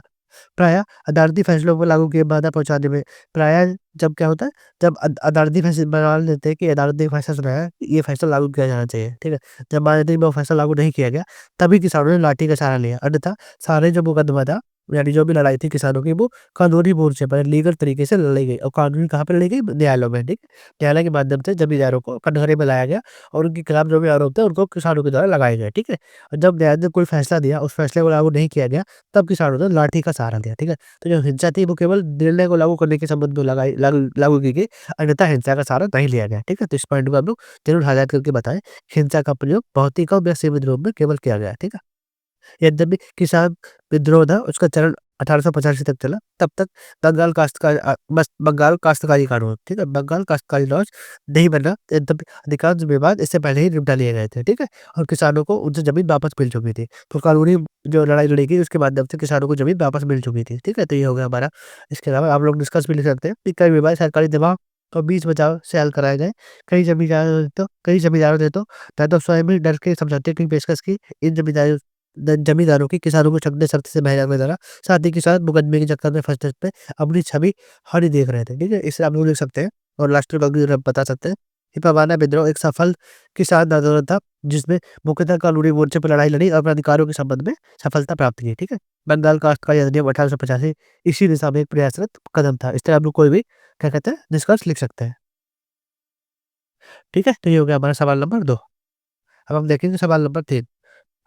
प्रायः अदालती फैसलों को लागू किए बाधा पहुँचाने में, प्रायः जब क्या होता है, जब अदालती फैसले बना लेते हैं कि अदालत ने फैसला सुनाया है, ये फैसला लागू किया जाना चाहिए, ठीक है? जब मान लेते हैं वो फैसला लागू नहीं किया गया, तभी किसानों ने लाठी का सहारा लिया, अन्यथा सारे जो मुकदमा था, यानी जो भी लड़ाई थी किसानों की, वो कानूनी मोर्चे पर लीगल तरीके से लड़ी गई और कानूनी कहाँ पे लड़ी गई? न्यायालयों में, ठीक है? न्यायालय के माध्यम से जमींदारों को कटघरे में लाया गया और उनके खिलाफ जो भी आरोप थे, उनको किसानों के द्वारा लगाए गए, ठीक है? और जब न्यायालय ने कोई फैसला दिया, उस फैसले को लागू नहीं किया गया, तब किसानों ने लाठी का सहारा लिया, ठीक है? तो जो हिंसा थी वो केवल निर्णय को लागू करने के संबंध में लागू की गई, अन्यथा हिंसा का सहारा नहीं लिया गया, ठीक है? तो इस पॉइंट को आप लोग ज़रूर हाइलाइट करके बताएँ, हिंसा का प्रयोग बहुत ही कम या सीमित रूप में केवल किया गया है, ठीक है? यद्यपि किसान विद्रोह था, उसका चरण 1885 तक चला, तब तक बंगाल काश्तकारी कानून, ठीक है? बंगाल काश्तकारी लॉज नहीं बना, यद्यपि अधिकांश विवाद इससे पहले ही निपटा लिए गए थे, ठीक है? और किसानों को उनसे ज़मीन वापस मिल चुकी थी। तो कानूनी जो लड़ाई लड़ी गई, उसके माध्यम से किसानों को ज़मीन वापस मिल चुकी थी, ठीक है? तो ये हो गया हमारा। इसके अलावा आप लोग डिस्कस भी लिख सकते हैं कि कई विवाद सरकारी दबाव और बीच बचाव से हल कराए गए। कई जमींदारों ने तो या तो स्वयं ही डर के समझौते की पेशकश की। इन जमींदारों की किसानों को ठगने सख्ती से बहकाने के द्वारा, साथ ही किसान मुकदमे के चक्कर में फँसने पे अपनी छवि हानि देख रहे थे, ठीक है? इसे आप लोग लिख सकते हैं और लास्ट में कंक्लूजन आप बता सकते हैं कि पवाना विद्रोह एक सफल किसान आंदोलन था, जिसमें मुख्यतः कानूनी मोर्चे पर लड़ाई लड़ी और अपने अधिकारों के संबंध में सफलता प्राप्त की, ठीक है? बंगाल काश्तकारी अधिनियम 1885 इसी दिशा में एक प्रयासरत कदम था। इस तरह आप लोग कोई भी क्या कहते हैं निष्कर्ष लिख सकते हैं, ठीक है? तो ये हो गया हमारा सवाल नंबर 2। अब हम देखेंगे सवाल नंबर 3।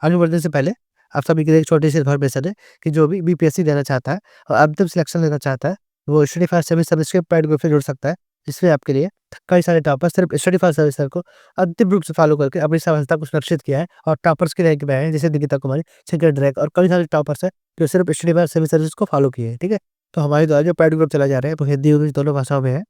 आगे बढ़ने से पहले आप सभी के लिए एक छोटी-सी इन्फॉर्मेशन है कि जो भी बीपीएससी देना चाहता है और अंतिम सिलेक्शन लेना चाहता है, वो study for service subscription paid group से जुड़ सकता है। इसमें आपके लिए कई सारे टॉपर्स सिर्फ स्टडी फॉर सर्विस सर को अंतिम रूप से फॉलो करके अपनी सफलता को सुरक्षित किया है और टॉपर्स की रैंक में आए हैं, जैसे निकिता कुमारी, सेकंड रैंक और कई सारे टॉपर्स हैं, जो सिर्फ स्टडी फॉर सर्विस को फॉलो किए हैं, ठीक है? तो हमारे द्वारा जो पेड ग्रुप चलाए जा रहे हैं, वो हिंदी, इंग्लिश दोनों भाषाओं में है।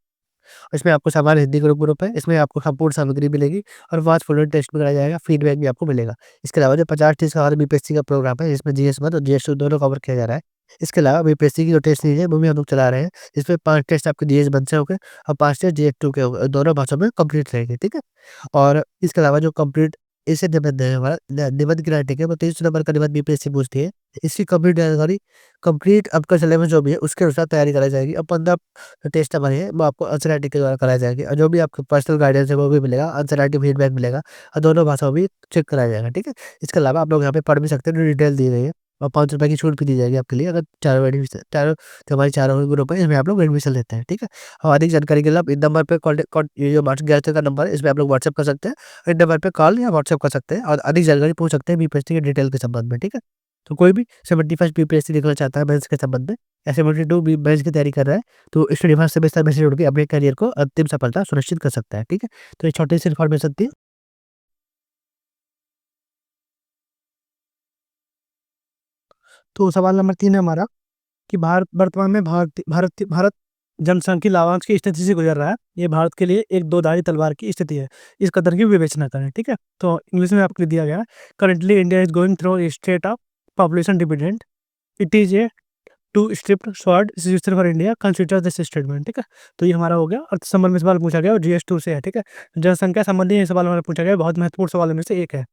इसमें आपको सामान्य हिंदी ग्रुप है, इसमें आपको संपूर्ण सामग्री मिलेगी और 5 फुल टेस्ट भी कराया जाएगा, फीडबैक भी आपको मिलेगा। इसके अलावा जो 50 टेस्ट का हमारा बीपीएससी का प्रोग्राम है, जिसमें जीएस 1 और जीएस 2 दोनों कवर किया जा रहा है। इसके अलावा बीपीएससी की जो टेस्ट सीरीज है, वो भी हम लोग चला रहे हैं। इसमें 5 टेस्ट आपके जीएस 1 से होंगे और 5 टेस्ट जीएस 2 के होंगे, दोनों भाषाओं में कंप्लीट रहेंगे, ठीक है? और इसके अलावा जो कंप्लीट ऐसे निबंध है हमारा निबंध की राइटिंग है, वो 300 नंबर का निबंध बीपीएससी पूछती है। इसकी कंप्लीट जानकारी, कंप्लीट आपका सिलेबस जो भी है, उसके अनुसार तैयारी कराई जाएगी और 15 टेस्ट हमारे हैं, वो आपको आंसर राइटिंग के द्वारा कराई जाएगी और जो भी आपका पर्सनल गाइडेंस है, वो भी मिलेगा, आंसर राइटिंग फीडबैक मिलेगा और दोनों भाषाओं में चेक कराया जाएगा, ठीक है? इसके अलावा आप लोग यहाँ पे पढ़ भी सकते हैं, डिटेल दी गई है और ₹5 की छूट भी दी जाएगी आपके लिए, अगर चारों जो हमारी चारों ग्रुप है, इसमें आप लोग एडमिशन लेते हैं, ठीक है? और अधिक जानकारी के लिए आप इन नंबर पे ये जो मार्च 11 का नंबर है, इसमें आप लोग व्हाट्सएप कर सकते हैं। इन नंबर पे कॉल या व्हाट्सएप कर सकते हैं और अधिक जानकारी पूछ सकते हैं बीपीएससी के डिटेल के संबंध में, ठीक है? तो कोई भी 71 बीपीएससी देखना चाहता है मेंस के संबंध में या 72 बी मेंस की तैयारी कर रहा है, तो स्टडी फर्स्ट सेमेस्टर में से जुड़ के अपने करियर को अंतिम सफलता सुनिश्चित कर सकता है, ठीक है? तो ये छोटी-सी इन्फॉर्मेशन थी। तो सवाल नंबर 3 है हमारा कि भारत वर्तमान में भारत जनसांख्यिकीय लाभांश की स्थिति से गुजर रहा है। ये भारत के लिए एक दो-धारी तलवार की स्थिति है। इस कदर की विवेचना करें, ठीक है? तो इंग्लिश में आपको दिया गया है, currently India is going through a state of population dividend. It is a too strict short situation for India, consider this statement, ठीक है? तो ये हमारा हो गया। अर्थ संबंध में सवाल पूछा गया और जीएस 2 से है, ठीक है? जनसंख्या संबंधी ये सवाल हमारा पूछा गया, बहुत महत्वपूर्ण सवालों में से एक है।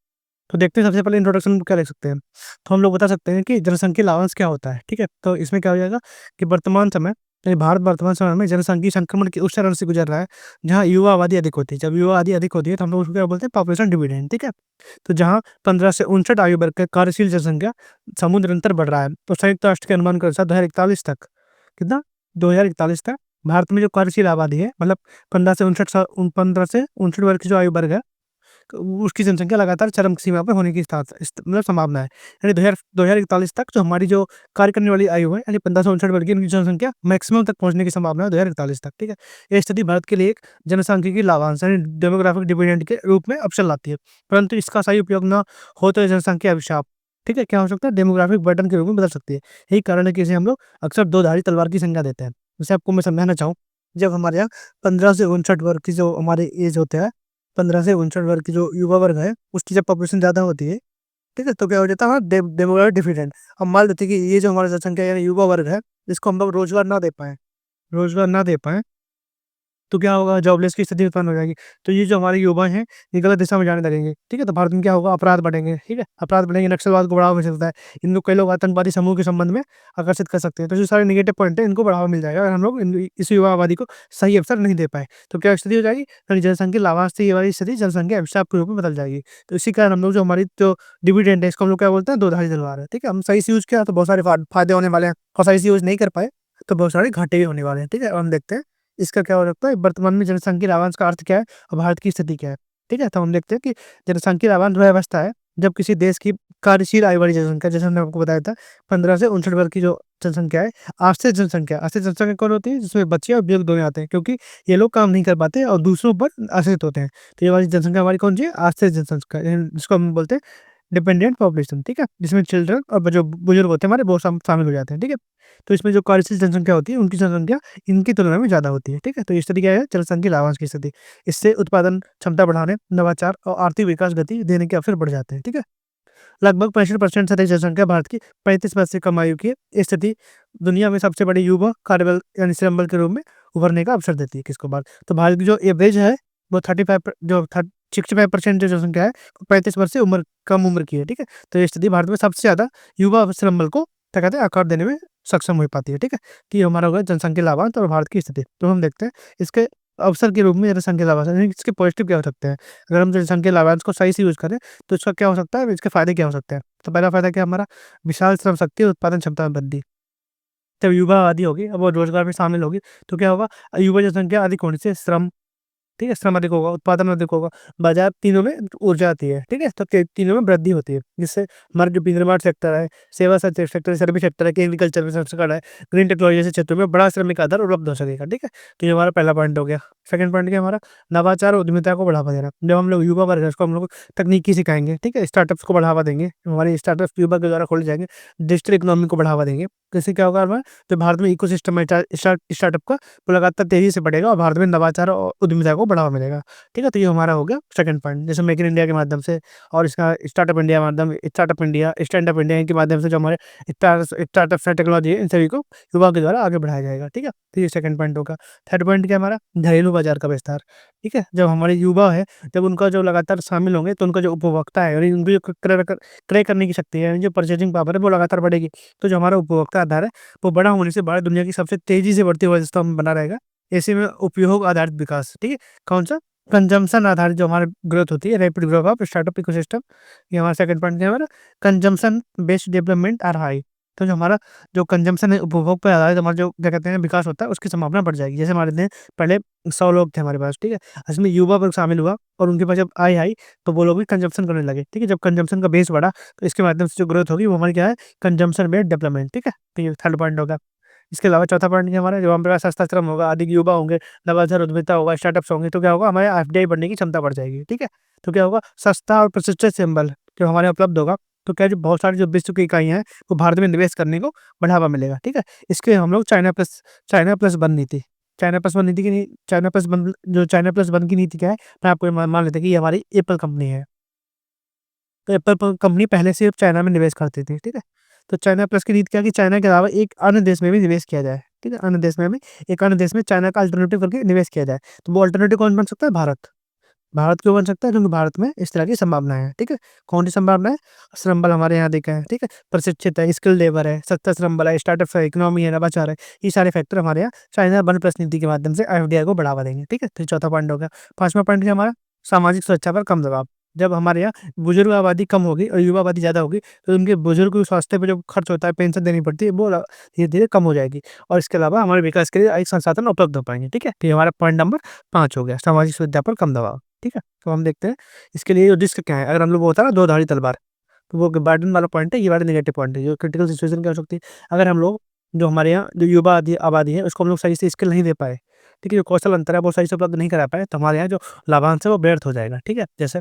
तो देखते हैं सबसे पहले इंट्रोडक्शन क्या लिख सकते हैं। तो हम लोग बता सकते हैं कि जनसांख्यिकीय लाभांश क्या होता है, ठीक है? तो इसमें क्या हो जाएगा कि वर्तमान समय यानी भारत वर्तमान समय में जनसांख्यिकीय संक्रमण के उस चरण से गुजर रहा है, जहाँ युवा आबादी अधिक होती है। जब युवा आबादी अधिक होती है तो हम लोग उसको क्या बोलते हैं, पॉपुलेशन डिविडेंड, ठीक है? तो जहाँ 15 से 59 आयु वर्ग का कार्यशील जनसंख्या समूह निरंतर बढ़ रहा है। तो संयुक्त राष्ट्र के अनुमान के अनुसार 2041 तक कितना 2041 तक भारत में जो कार्यशील आबादी है, मतलब 15 से 59 वर्ग की जो आयु वर्ग है, उसकी जनसंख्या लगातार चरम सीमा पे होने की मतलब संभावना है। यानी 2041 तक जो हमारी जो कार्य करने वाली आयु है, यानी 15 से 59 वर्ग की उनकी जनसंख्या मैक्सिमम तक पहुंचने की संभावना है 2041 तक, ठीक है? ये स्थिति भारत के लिए एक जनसांख्यिकीय लाभांश यानी डेमोग्राफिक डिविडेंड के रूप में अवसर लाती है, परंतु इसका सही उपयोग न हो तो ये जनसंख्या अभिशाप, ठीक है, क्या हो सकता है, डेमोग्राफिक बर्डन के रूप में बदल सकती है। यही कारण है कि इसे हम लोग अक्सर दो धारी तलवार की संज्ञा देते हैं। जैसे आपको मैं समझाना चाहूँ, जब हमारे यहाँ 15 से 59 वर्ग की जो हमारे एज होते हैं, 15 से 59 वर्ग की जो युवा वर्ग है, उसकी जब पॉपुलेशन ज़्यादा होती है, ठीक है? तो क्या हो जाता है, हमारा डेमोग्राफिक डिविडेंड। अब मान लेते हैं कि ये जो हमारा जनसंख्या यानी युवा वर्ग है, इसको हम लोग रोज़गार ना दे पाएँ, तो क्या होगा, जॉबलेस की स्थिति उत्पन्न हो जाएगी। तो ये जो हमारे युवा हैं, ये गलत दिशा में जाने लगेंगे, ठीक है? तो भारत में क्या होगा, अपराध बढ़ेंगे, ठीक है? अपराध बढ़ेंगे, नक्सलवाद को बढ़ावा मिल सकता है। इन लोग कई लोग आतंकवादी समूह के संबंध में आकर्षित कर सकते हैं। तो जो सारे नेगेटिव पॉइंट है, इनको बढ़ावा मिल जाएगा अगर हम लोग इस युवा आबादी को सही अवसर नहीं दे पाए। तो क्या स्थिति हो जाएगी, यानी जनसंख्या लाभांश से ये वाली स्थिति जनसंख्या अभिशाप के रूप में बदल जाएगी। तो इसी कारण हम लोग जो हमारी जो डिविडेंड है, इसको हम लोग क्या बोलते हैं, दो धारी तलवार है, ठीक है? हम सही से यूज़ किया तो बहुत सारे फायदे होने वाले हैं, और सही से यूज़ नहीं कर पाए तो बहुत सारे घाटे भी होने वाले हैं, ठीक है? और हम देखते हैं इसका क्या हो सकता है, वर्तमान में जनसांख्यिकीय लाभांश का अर्थ क्या है और भारत की स्थिति क्या है, ठीक है? तो हम देखते हैं कि जनसांख्यिकीय लाभांश वह अवस्था है जब किसी देश की कार्यशील आयु वाली जनसंख्या, जैसे हमने आपको बताया था, 15 से 59 वर्ग की जो जनसंख्या है, आश्रित जनसंख्या कौन होती है, जिसमें बच्चे और बुजुर्ग दोनों आते हैं, क्योंकि ये लोग काम नहीं कर पाते और दूसरों पर आश्रित होते हैं। तो ये वाली जनसंख्या हमारी कौन सी है, आश्रित जनसंख्या, जिसको हम बोलते हैं डिपेंडेंट पॉपुलेशन, ठीक है? जिसमें चिल्ड्रन और जो बुजुर्ग होते हैं हमारे, वो शामिल हो जाते हैं, ठीक है? तो इसमें जो कार्यशील जनसंख्या होती है, उनकी जनसंख्या इनकी तुलना में ज़्यादा होती है, ठीक है? तो स्थिति क्या है, जनसंख्या लाभांश की स्थिति। इससे उत्पादन क्षमता बढ़ाने, नवाचार और आर्थिक विकास गति देने के अवसर बढ़ जाते हैं, ठीक है? लगभग 65% से अधिक जनसंख्या भारत की 35 वर्ष से कम आयु की है। ये स्थिति दुनिया में सबसे बड़ी युवा कार्यबल यानी श्रम बल के रूप में उभरने का अवसर देती है किसको भारत। तो भारत की जो एवरेज है, वो 65% जो जनसंख्या है, 35 वर्ष से कम उम्र की है, ठीक है? तो ये स्थिति भारत में सबसे ज़्यादा युवा श्रम बल को क्या कहते हैं, आकार देने में सक्षम हो पाती है, ठीक है? तो ये हमारा होगा जनसंख्या लाभांश और भारत की स्थिति। तो हम देखते हैं इसके अवसर के रूप में जनसंख्या लाभांश, यानी इसके पॉजिटिव क्या हो सकते हैं? अगर हम जनसंख्या लाभांश को सही से यूज़ करें तो इसका क्या हो सकता है, इसके फ़ायदे क्या हो सकते हैं? तो पहला फ़ायदा क्या हमारा, विशाल श्रम शक्ति और उत्पादन क्षमता में वृद्धि। जब युवा आबादी होगी, अब वो रोज़गार में शामिल होगी, तो क्या होगा, युवा जनसंख्या अधिक होने से श्रम, ठीक है? श्रम अधिक होगा, उत्पादन अधिक होगा, बाज़ार तीनों में ऊर्जा आती है, ठीक है? तो तीनों में वृद्धि होती है, जिससे हमारा जो विनिर्माण सेक्टर है, सेवा सेक्टर, सर्विस सेक्टर है, एग्रीकल्चर में संस्करण है, ग्रीन टेक्नोलॉजी जैसे क्षेत्रों में बड़ा श्रमिक आधार उपलब्ध हो सकेगा, ठीक है? तो ये हमारा पहला पॉइंट हो गया। सेकंड पॉइंट क्या हमारा, नवाचार और उद्यमिता को बढ़ावा देना। जब हम लोग युवा वर्ग है, उसको हम लोग तकनीकी सिखाएँगे, ठीक है? स्टार्टअप्स को बढ़ावा देंगे, हमारे स्टार्टअप्स युवा के द्वारा खोले जाएँगे, डिजिटल इकोनॉमी को बढ़ावा देंगे। तो इससे क्या होगा हमारा, जो भारत में इकोसिस्टम है स्टार्टअप का, वो लगातार तेज़ी से बढ़ेगा और भारत में नवाचार और उद्यमिता को बढ़ावा मिलेगा। ठीक है? तो ये हमारा हो गया सेकंड पॉइंट। जैसे मेक इन इंडिया के माध्यम से और इसका startup India, stand up India, इनके माध्यम से जो हमारे स्टार्टअप्स हैं, टेक्नोलॉजी है, इन सभी को युवाओं के द्वारा आगे बढ़ाया जाएगा। ठीक है? तो ये सेकंड पॉइंट होगा। थर्ड पॉइंट क्या हमारा? घरेलू बाज़ार का विस्तार। ठीक है? जब हमारे युवा है, जब उनका जो लगातार शामिल होंगे, तो उनका जो उपभोक्ता है, यानी उनकी जो क्रय करने की शक्ति है, यानी जो परचेजिंग पावर है, वो लगातार बढ़ेगी। तो जो हमारा उपभोक्ता आधार है, वो बड़ा होने से बाहर दुनिया की सबसे तेज़ी से बढ़ती हुई व्यवस्था में बना रहेगा। ऐसे में उपयोग आधारित विकास, ठीक है? कौन-सा? कंजम्पशन आधारित जो हमारी ग्रोथ होती है, rapid growth of startup ecosystem, ये हमारा सेकंड पॉइंट है हमारा। Consumption based development are high. तो जो हमारा जो कंजम्पशन है, उपभोग पे आधारित हमारा जो क्या कहते हैं विकास होता है, उसकी संभावना बढ़ जाएगी। जैसे हमारे ने पहले 100 लोग थे हमारे पास, ठीक है? इसमें युवा वर्ग शामिल हुआ और उनके पास जब आय आई, तो वो लोग भी कंजम्पशन करने लगे, ठीक है? जब कंजम्पशन का बेस बढ़ा, तो इसके माध्यम से जो ग्रोथ होगी, वो हमारी क्या है? कंजम्पशन बेस्ड डेवलपमेंट, ठीक है? तो ये थर्ड पॉइंट होगा। इसके अलावा चौथा पॉइंट क्या हमारा, जो हमारे पास सस्ता श्रम होगा, अधिक युवा होंगे, नवाचार उद्यमिता होगा, स्टार्टअप्स होंगे, तो क्या होगा, हमारे एफडीआई बढ़ने की क्षमता बढ़ जाएगी। ठीक है? तो क्या होगा, सस्ता और प्रशिक्षित श्रम बल जो हमारे उपलब्ध होगा, तो क्या जो बहुत सारी जो विश्व की इकाइयाँ हैं, वो भारत में निवेश करने को बढ़ावा मिलेगा, ठीक है? इसके हम लोग चाइना प्लस 1 नीति, चाइना प्लस 1 की नीति क्या है? मैं आपको मान मान लेते हैं कि ये हमारी एप्पल कंपनी है। तो एप्पल कंपनी पहले सिर्फ चाइना में निवेश करती थी, ठीक है? तो चाइना प्लस की नीति क्या है कि चाइना के अलावा एक अन्य देश में भी निवेश किया जाए, ठीक है? अन्य देश में भी एक अन्य देश में चाइना का अल्टरनेटिव करके निवेश किया जाए। तो वो अल्टरनेटिव कौन बन सकता है? भारत। भारत क्यों बन सकता है? क्योंकि भारत में इस तरह की संभावनाएँ हैं, ठीक है? कौन-सी संभावनाएँ? श्रम बल हमारे यहाँ देखा है, ठीक है? प्रशिक्षित है, स्किल्ड लेबर है, सस्ता श्रम बल है, स्टार्टअप्स है, इकोनॉमी है, नवाचार है। ये सारे फैक्टर हमारे यहाँ चाइना वन प्लस नीति के माध्यम से एफडीआई को बढ़ावा देंगे, ठीक है? तो ये चौथा पॉइंट हो गया। 5वां पॉइंट है हमारा सामाजिक सुरक्षा पर कम दबाव। जब हमारे यहाँ बुजुर्ग आबादी कम होगी और युवा आबादी ज़्यादा होगी, तो उनके बुजुर्ग को स्वास्थ्य पे जो खर्च होता है, पेंशन देनी पड़ती है, वो धीरे-धीरे कम हो जाएगी और इसके अलावा हमारे विकास के लिए अधिक संसाधन उपलब्ध हो पाएँगे, ठीक है? तो ये हमारा पॉइंट नंबर 5 हो गया, सामाजिक सुरक्षा पर कम दबाव, ठीक है? तो हम देखते हैं इसके लिए रिस्क क्या है। अगर हम लोग वो होता है ना दो-धारी तलवार, तो वो बर्डन वाला पॉइंट है, ये वाला नेगेटिव पॉइंट है। जो क्रिटिकल सिचुएशन क्या हो सकती है? अगर हम लोग जो हमारे यहाँ जो युवा आबादी है, उसको हम लोग सही से स्किल नहीं दे पाए, ठीक है? जो कौशल अंतर है, वो सही से उपलब्ध नहीं करा पाए, तो हमारे यहाँ जो लाभांश है, वो व्यर्थ हो जाएगा, ठीक है? जैसे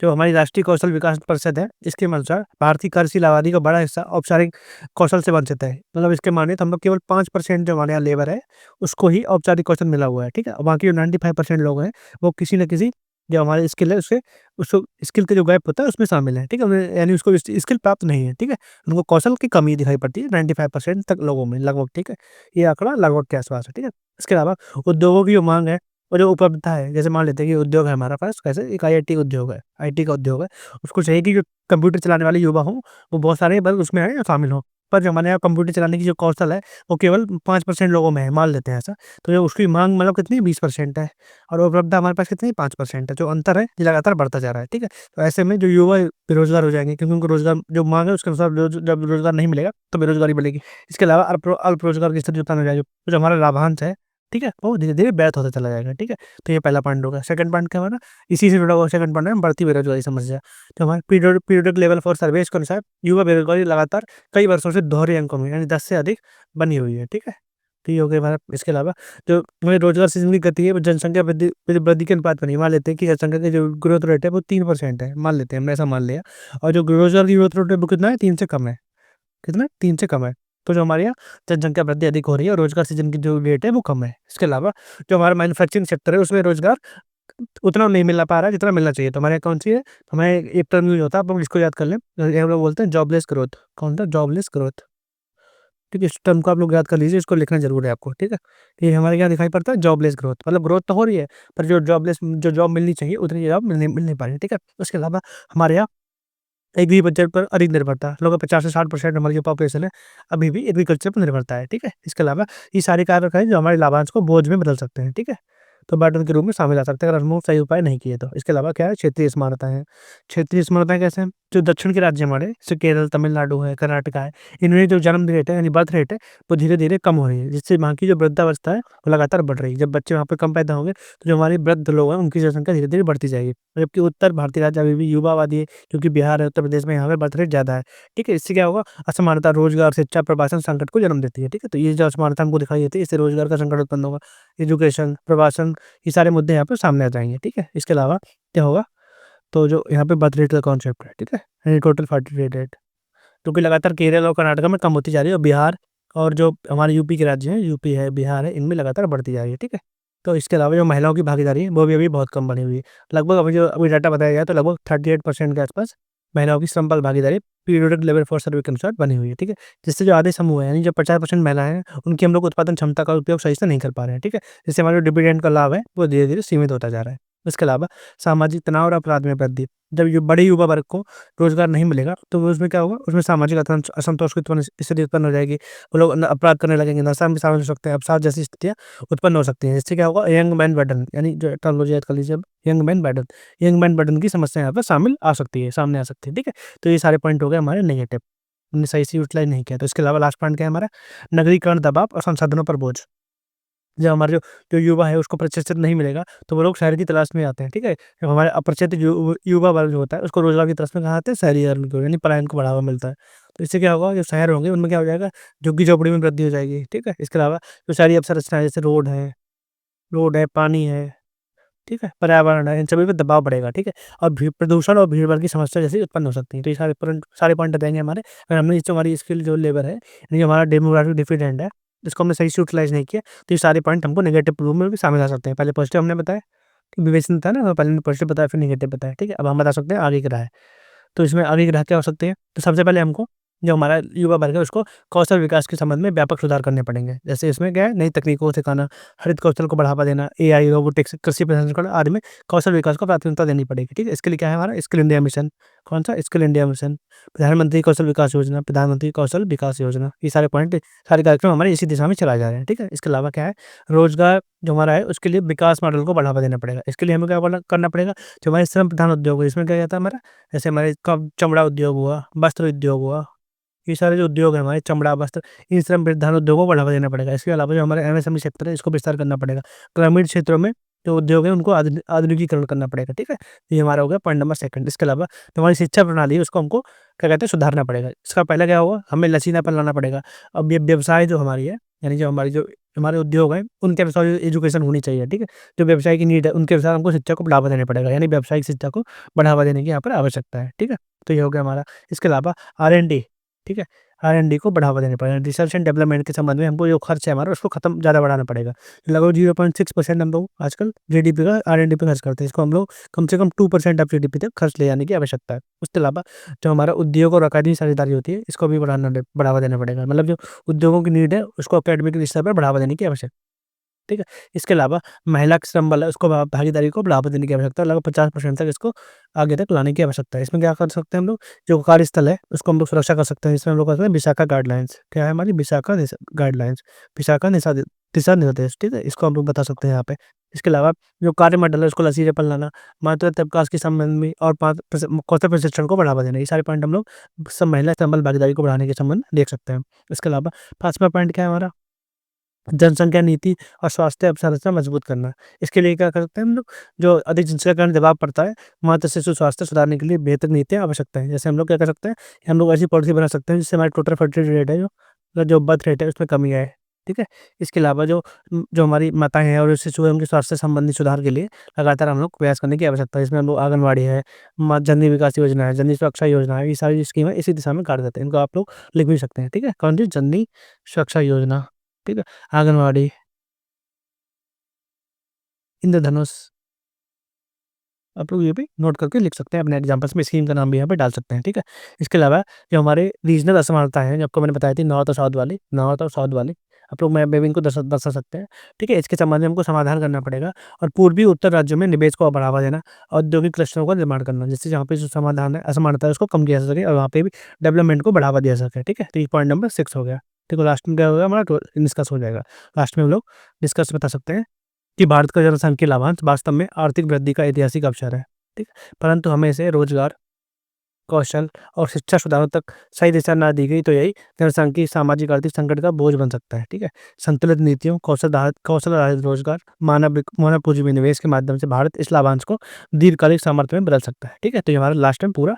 जो हमारी राष्ट्रीय कौशल विकास परिषद है, इसके अनुसार भारतीय कार्यशील आबादी का बड़ा हिस्सा औपचारिक कौशल से वंचित है। मतलब इसके मानिए तो हम लोग केवल 5% जो हमारे यहाँ लेबर है, उसको ही औपचारिक कौशल मिला हुआ है, ठीक है? और बाकी जो 95% लोग हैं, वो किसी न किसी जो हमारी स्किल है उससे उसको स्किल का जो गैप होता है उसमें शामिल है, ठीक है? उन्हें यानी उसको स्किल प्राप्त नहीं है, ठीक है? उनको कौशल की कमी दिखाई पड़ती है 95% तक लोगों में लगभग, ठीक है? ये आंकड़ा लगभग के आसपास है, ठीक है? इसके अलावा उद्योगों की जो माँग है और जो उपलब्धता है, जैसे मान लेते हैं कि उद्योग है हमारा पास, कैसे एक आईआईटी उद्योग है, आईटी का उद्योग है, उसको चाहिए कि जो कंप्यूटर चलाने वाले युवा हों, वो बहुत सारे बस उसमें आएँ, शामिल हों। पर जो हमारे यहाँ कंप्यूटर चलाने की जो कौशल है, वो केवल 5% लोगों में है, मान लेते हैं ऐसा। तो जो उसकी माँग मतलब कितनी 20% है और उपलब्धता हमारे पास कितनी 5% है। जो अंतर है, ये लगातार बढ़ता जा रहा है, ठीक है? तो ऐसे में जो युवा बेरोज़गार हो जाएँगे क्योंकि उनको रोज़गार जो माँग है उसके अनुसार जब रोज़गार नहीं मिलेगा, तो बेरोज़गारी बढ़ेगी। इसके अलावा अल्प रोज़गार की स्थिति उत्पन्न हो जाएगी। तो जो हमारा लाभांश है, ठीक है? वो धीरे-धीरे व्यर्थ होता चला जाएगा, ठीक है? तो ये पहला पॉइंट हो गया। सेकंड पॉइंट क्या हमारा? इसी से जुड़ा हुआ सेकंड पॉइंट है बढ़ती बेरोज़गारी समस्या। तो हमारे पीरियोडिक लेवल फॉर सर्वेस के अनुसार युवा बेरोज़गारी लगातार कई वर्षों से दोहरे अंकों में यानी 10 से अधिक बनी हुई है, ठीक है? तो ये हो गया हमारा इसके अलावा जो हमारी रोज़गार सृजन की गति है वो जनसंख्या वृद्धि के अनुपात में नहीं। मान लेते हैं कि जनसंख्या की जो ग्रोथ रेट है वो 3% है, मान लेते हैं, हमने ऐसा मान लिया और जो रोज़गार की ग्रोथ रेट है वो कितना है? 3 से कम है। कितना? 3 से कम है। तो जो हमारे यहाँ जनसंख्या वृद्धि अधिक हो रही है और रोज़गार सृजन की जो रेट है वो कम है। इसके अलावा जो हमारा मैन्युफैक्चरिंग सेक्टर है उसमें रोज़गार उतना नहीं मिल पा रहा है जितना मिलना चाहिए। तो हमारे यहाँ कौन-सी है? हमारे एक टर्म यूज़ होता है, आप लोग इसको याद कर लें। ये हम लोग बोलते हैं जॉबलेस ग्रोथ। कौन सा? Jobless growth. ठीक है? इस टर्म को आप लोग याद कर लीजिए, इसको लिखना ज़रूर है आपको, ठीक है? ये हमारे यहाँ दिखाई पड़ता है जॉबलेस ग्रोथ, मतलब ग्रोथ तो हो रही है, पर जो जॉब मिलनी चाहिए उतनी जॉब मिल नहीं पा रही है, ठीक है? उसके अलावा हमारे यहाँ एग्रीकल्चर पर अधिक निर्भरता, लगभग 50 से 60% हमारी जो पॉपुलेशन है, अभी भी एग्रीकल्चर पर निर्भरता है, ठीक है? इसके अलावा ये सारे कारक हैं जो हमारे लाभांश को बोझ में बदल सकते हैं, ठीक है? तो बर्डन के रूप में शामिल आ सकते हैं अगर हम लोग सही उपाय नहीं किए तो। इसके अलावा क्या है? क्षेत्रीय असमानताएँ हैं। क्षेत्रीय असमानताएँ कैसे हैं? जो दक्षिण के राज्य हमारे जैसे केरल, तमिलनाडु है, कर्नाटका है, इनमें जो जन्म रेट है यानी बर्थ रेट है, वो धीरे-धीरे कम हो रही है, जिससे वहाँ की जो वृद्धावस्था है, वो लगातार बढ़ रही है। जब बच्चे वहाँ पे कम पैदा होंगे, तो जो हमारे वृद्ध लोग हैं, उनकी जनसंख्या धीरे-धीरे बढ़ती जाएगी। जबकि उत्तर भारतीय राज्य अभी भी युवा आबादी है, क्योंकि बिहार है, उत्तर प्रदेश में यहाँ पे बर्थ रेट ज़्यादा है। ठीक है? इससे क्या होगा? असमानता रोज़गार, शिक्षा, प्रवासन संकट को जन्म देती है। ठीक है? तो ये जो असमानता हमको दिखाई देती है, इससे रोज़गार का संकट उत्पन्न होगा। एजुकेशन, प्रवासन, ये सारे मुद्दे यहाँ पे सामने आ जाएँगे। ठीक है? इसके अलावा क्या होगा? तो जो यहाँ पे बर्थ रेट का कॉन्सेप्ट है, ठीक है? यानी टोटल फर्टिलिटी रेट, जो कि लगातार केरल और कर्नाटक में कम होती जा रही है और बिहार और जो हमारे यूपी के राज्य हैं, यूपी है, बिहार है, इनमें लगातार बढ़ती जा रही है, ठीक है? तो इसके अलावा जो महिलाओं की भागीदारी है, वो भी अभी बहुत कम बनी हुई है। लगभग अभी डाटा बताया गया तो लगभग 38% के आस-पास महिलाओं की श्रम बल भागीदारी पीरियोडिक लेबर फोर्स सर्वे के अनुसार बनी हुई है, ठीक है? जिससे जो आधे समूह है, यानी जो 50% महिलाएँ हैं, उनकी हम लोग उत्पादन क्षमता का उपयोग सही से नहीं कर पा रहे हैं, ठीक है? जिससे हमारा जो डिविडेंड का लाभ है, वो धीरे-धीरे सीमित होता जा रहा है। इसके अलावा सामाजिक तनाव और अपराध में वृद्धि। जब ये बड़े युवा वर्ग को रोज़गार नहीं मिलेगा, तो वो उसमें क्या होगा? उसमें सामाजिक असंतोष की उत्पन्न स्थिति उत्पन्न हो जाएगी। वो लोग न अपराध करने लगेंगे, नशा में शामिल हो सकते हैं, अवसाद जैसी स्थितियाँ उत्पन्न हो सकती हैं। इससे क्या होगा? यंग मैन बर्डन, यानी जो टर्मिनोलॉजी याद कर लीजिए अब, यंग मैन बर्डन की समस्या यहाँ पे शामिल आ सकती है, सामने आ सकती है, ठीक है? तो ये सारे पॉइंट हो गए हमारे नेगेटिव, हमने सही से यूटिलाइज़ नहीं किया। तो इसके अलावा लास्ट पॉइंट क्या है हमारा? नगरीकरण दबाव और संसाधनों पर बोझ। जब हमारे जो युवा है उसको प्रशिक्षण नहीं मिलेगा, तो वो लोग शहर की तलाश में आते हैं, ठीक है? जब हमारे अप्रशिक्षित युवा वर्ग जो होता है उसको रोज़गार की तलाश में कहाँ आते हैं? शहरी अर्न की ओर, यानी पलायन को बढ़ावा मिलता है। तो इससे क्या होगा? जो शहर होंगे उनमें क्या हो जाएगा? झुग्गी-झोपड़ी में वृद्धि हो जाएगी, ठीक है? इसके अलावा जो शहरी अवसंरचना है जैसे रोड है, पानी है, ठीक है? पर्यावरण है, इन सभी पे दबाव बढ़ेगा, ठीक है? और प्रदूषण और भीड़-भाड़ की समस्या जैसी उत्पन्न हो सकती है। तो ये सारे पॉइंट बताएँगे हमारे। अगर हमने जो हमारी स्किल जो लेबर है, यानी जो हमारा डेमोग्राफिक डिविडेंड है, इसको हमने सही से यूटिलाइज़ नहीं किया, तो ये सारे पॉइंट हमको नेगेटिव रूप में भी शामिल आ सकते हैं। पहले पॉजिटिव हमने बताया, विवेचन था ना, पहले पॉजिटिव बताया, फिर नेगेटिव बताया, ठीक है? अब हम बता सकते हैं आगे की राय। तो इसमें आगे की राह क्या हो सकती है? तो सबसे पहले हमको जो हमारा युवा वर्ग है उसको कौशल विकास के संबंध में व्यापक सुधार करने पड़ेंगे। जैसे इसमें क्या है, नई तकनीकों को सिखाना, हरित कौशल को बढ़ावा देना, एआई, रोबोटिक्स, कृषि प्रसंस्करण आदि में कौशल विकास को प्राथमिकता देनी पड़ेगी, ठीक है? इसके लिए क्या है हमारा स्किल इंडिया मिशन। कौन-सा? Skill India mission. प्रधानमंत्री कौशल विकास योजना, प्रधानमंत्री कौशल विकास योजना, ये सारे पॉइंट, सारे कार्यक्रम हमारे इसी दिशा में चलाए जा रहे हैं, ठीक है? इसके अलावा क्या है, रोज़गार जो हमारा है उसके लिए विकास मॉडल को बढ़ावा देना पड़ेगा। इसके लिए हमें क्या करना पड़ेगा, जो हमारे श्रम प्रधान उद्योग है, इसमें क्या कहता है हमारा, जैसे हमारे चमड़ा उद्योग हुआ, वस्त्र उद्योग हुआ, ये सारे जो उद्योग हैं हमारे चमड़ा, वस्त्र, इन श्रम प्रधान उद्योगों को बढ़ावा देना पड़ेगा। इसके अलावा जो हमारे एमएसएमई सेक्टर है इसको विस्तार करना पड़ेगा। ग्रामीण क्षेत्रों में जो उद्योग है उनको आधुनिकीकरण करना पड़ेगा, ठीक है? ये हमारा हो गया पॉइंट नंबर सेकंड। इसके अलावा जो हमारी शिक्षा प्रणाली है उसको हमको क्या कहते हैं, सुधारना पड़ेगा। इसका पहला क्या होगा, हमें लचीलापन लाना पड़ेगा। अब ये व्यवसाय जो हमारी है, यानी जो हमारे उद्योग हैं उनके अनुसार एजुकेशन होनी चाहिए, ठीक है? जो व्यवसाय की नीड है उनके अनुसार हमको शिक्षा को बढ़ावा देना पड़ेगा, यानी व्यावसायिक शिक्षा को बढ़ावा देने की यहाँ पर आवश्यकता है, ठीक है? तो ये हो गया हमारा। इसके अलावा आर-एन-डी, ठीक है? आर-एन-डी को बढ़ावा देना पड़ेगा। रिसर्च एंड डेवलपमेंट के संबंध में हमको जो खर्च है हमारा उसको खत्म ज़्यादा बढ़ाना पड़ेगा। लगभग 0.6% हम लोग आजकल जीडीपी का आर-एन-डी पे खर्च करते हैं। इसको हम लोग कम से कम 2% ऑफ जीडीपी तक खर्च ले जाने की आवश्यकता है। उसके अलावा जो हमारा उद्योग और अकादमिक साझेदारी होती है इसको भी बढ़ावा देना पड़ेगा। मतलब जो उद्योगों की नीड है उसको एकेडमिक स्तर पर बढ़ावा देने की आवश्यकता है। ठीक है? इसके अलावा महिला का श्रम बल है उसको भागीदारी को बढ़ावा देने की आवश्यकता है। लगभग 50% तक इसको आगे तक लाने की आवश्यकता है। इसमें क्या कर सकते हैं हम लोग, जो कार्यस्थल है उसको हम लोग सुरक्षा कर सकते हैं। इसमें हम लोग कर सकते हैं विशाखा गाइडलाइंस। क्या है हमारी विशाखा गाइडलाइंस, विशाखा दिशा निर्देश, ठीक है? इसको हम लोग बता सकते हैं यहाँ पे। इसके अलावा जो कार्यमंडल है उसको लचीलापन लाना, मातृत्व विकास के संबंध में और कौशल प्रशिक्षण को बढ़ावा देना, ये सारे पॉइंट हम लोग सब महिला संबल भागीदारी को बढ़ाने के संबंध देख सकते हैं। इसके अलावा 5वां पॉइंट क्या है हमारा, जनसंख्या नीति और स्वास्थ्य अवसंरचना मजबूत करना। इसके लिए क्या कर सकते हैं हम लोग, जो अधिक जनसंख्या के कारण दबाव पड़ता है, मातृ शिशु स्वास्थ्य सुधारने के लिए बेहतर नीतियाँ आवश्यकता है। जैसे हम लोग क्या कर सकते हैं, हम लोग ऐसी पॉलिसी बना सकते हैं जिससे हमारी टोटल फर्टिलिटी रेट है जो बर्थ रेट है उसमें कमी आए, ठीक है? इसके अलावा जो हमारी माताएँ हैं और शिशु है उनके स्वास्थ्य संबंधी सुधार के लिए लगातार हम लोग प्रयास करने की आवश्यकता है। इसमें हम लोग आंगनवाड़ी है, माँ जननी विकास योजना है, जननी सुरक्षा योजना है, ये सारी स्कीम है इसी दिशा में कार्य करते हैं। इनको आप लोग लिख भी सकते हैं, ठीक है? कौन सी? जननी सुरक्षा योजना, ठीक है? आंगनवाड़ी, इंद्रधनुष, आप लोग ये भी नोट करके लिख सकते हैं अपने एग्जाम्पल्स में, स्कीम का नाम भी यहाँ पे डाल सकते हैं, ठीक है? इसके अलावा जो हमारे रीजनल असमानता है, जो आपको मैंने बताई थी नॉर्थ और साउथ वाली, आप लोग मैप में भी इनको दर्शा सकते हैं, ठीक है? इसके संबंध में हमको समाधान करना पड़ेगा और पूर्वी उत्तर राज्यों में निवेश को बढ़ावा देना, औद्योगिक क्लस्टरों का निर्माण करना, जिससे जहाँ पे जो समाधान है, असमानता है उसको कम किया जा सके और वहाँ पे भी डेवलपमेंट को बढ़ावा दिया जा सके, ठीक है? तो ये पॉइंट नंबर 6 हो गया, ठीक है? लास्ट में क्या होगा हमारा, डिस्कस हो जाएगा। लास्ट में हम लोग डिस्कस बता सकते हैं कि भारत का जनसांख्यिकीय लाभांश वास्तव में आर्थिक वृद्धि का ऐतिहासिक अवसर है, ठीक है? परंतु हमें इसे रोजगार, कौशल और शिक्षा सुधारों तक सही दिशा ना दी गई तो यही जनसांख्यिकीय सामाजिक आर्थिक संकट का बोझ बन सकता है, ठीक है? संतुलित नीतियों, कौशल आधारित रोजगार, मानव पूंजी में निवेश के माध्यम से भारत इस लाभांश को दीर्घकालिक सामर्थ्य में बदल सकता है, ठीक है? तो ये हमारा लास्ट में पूरा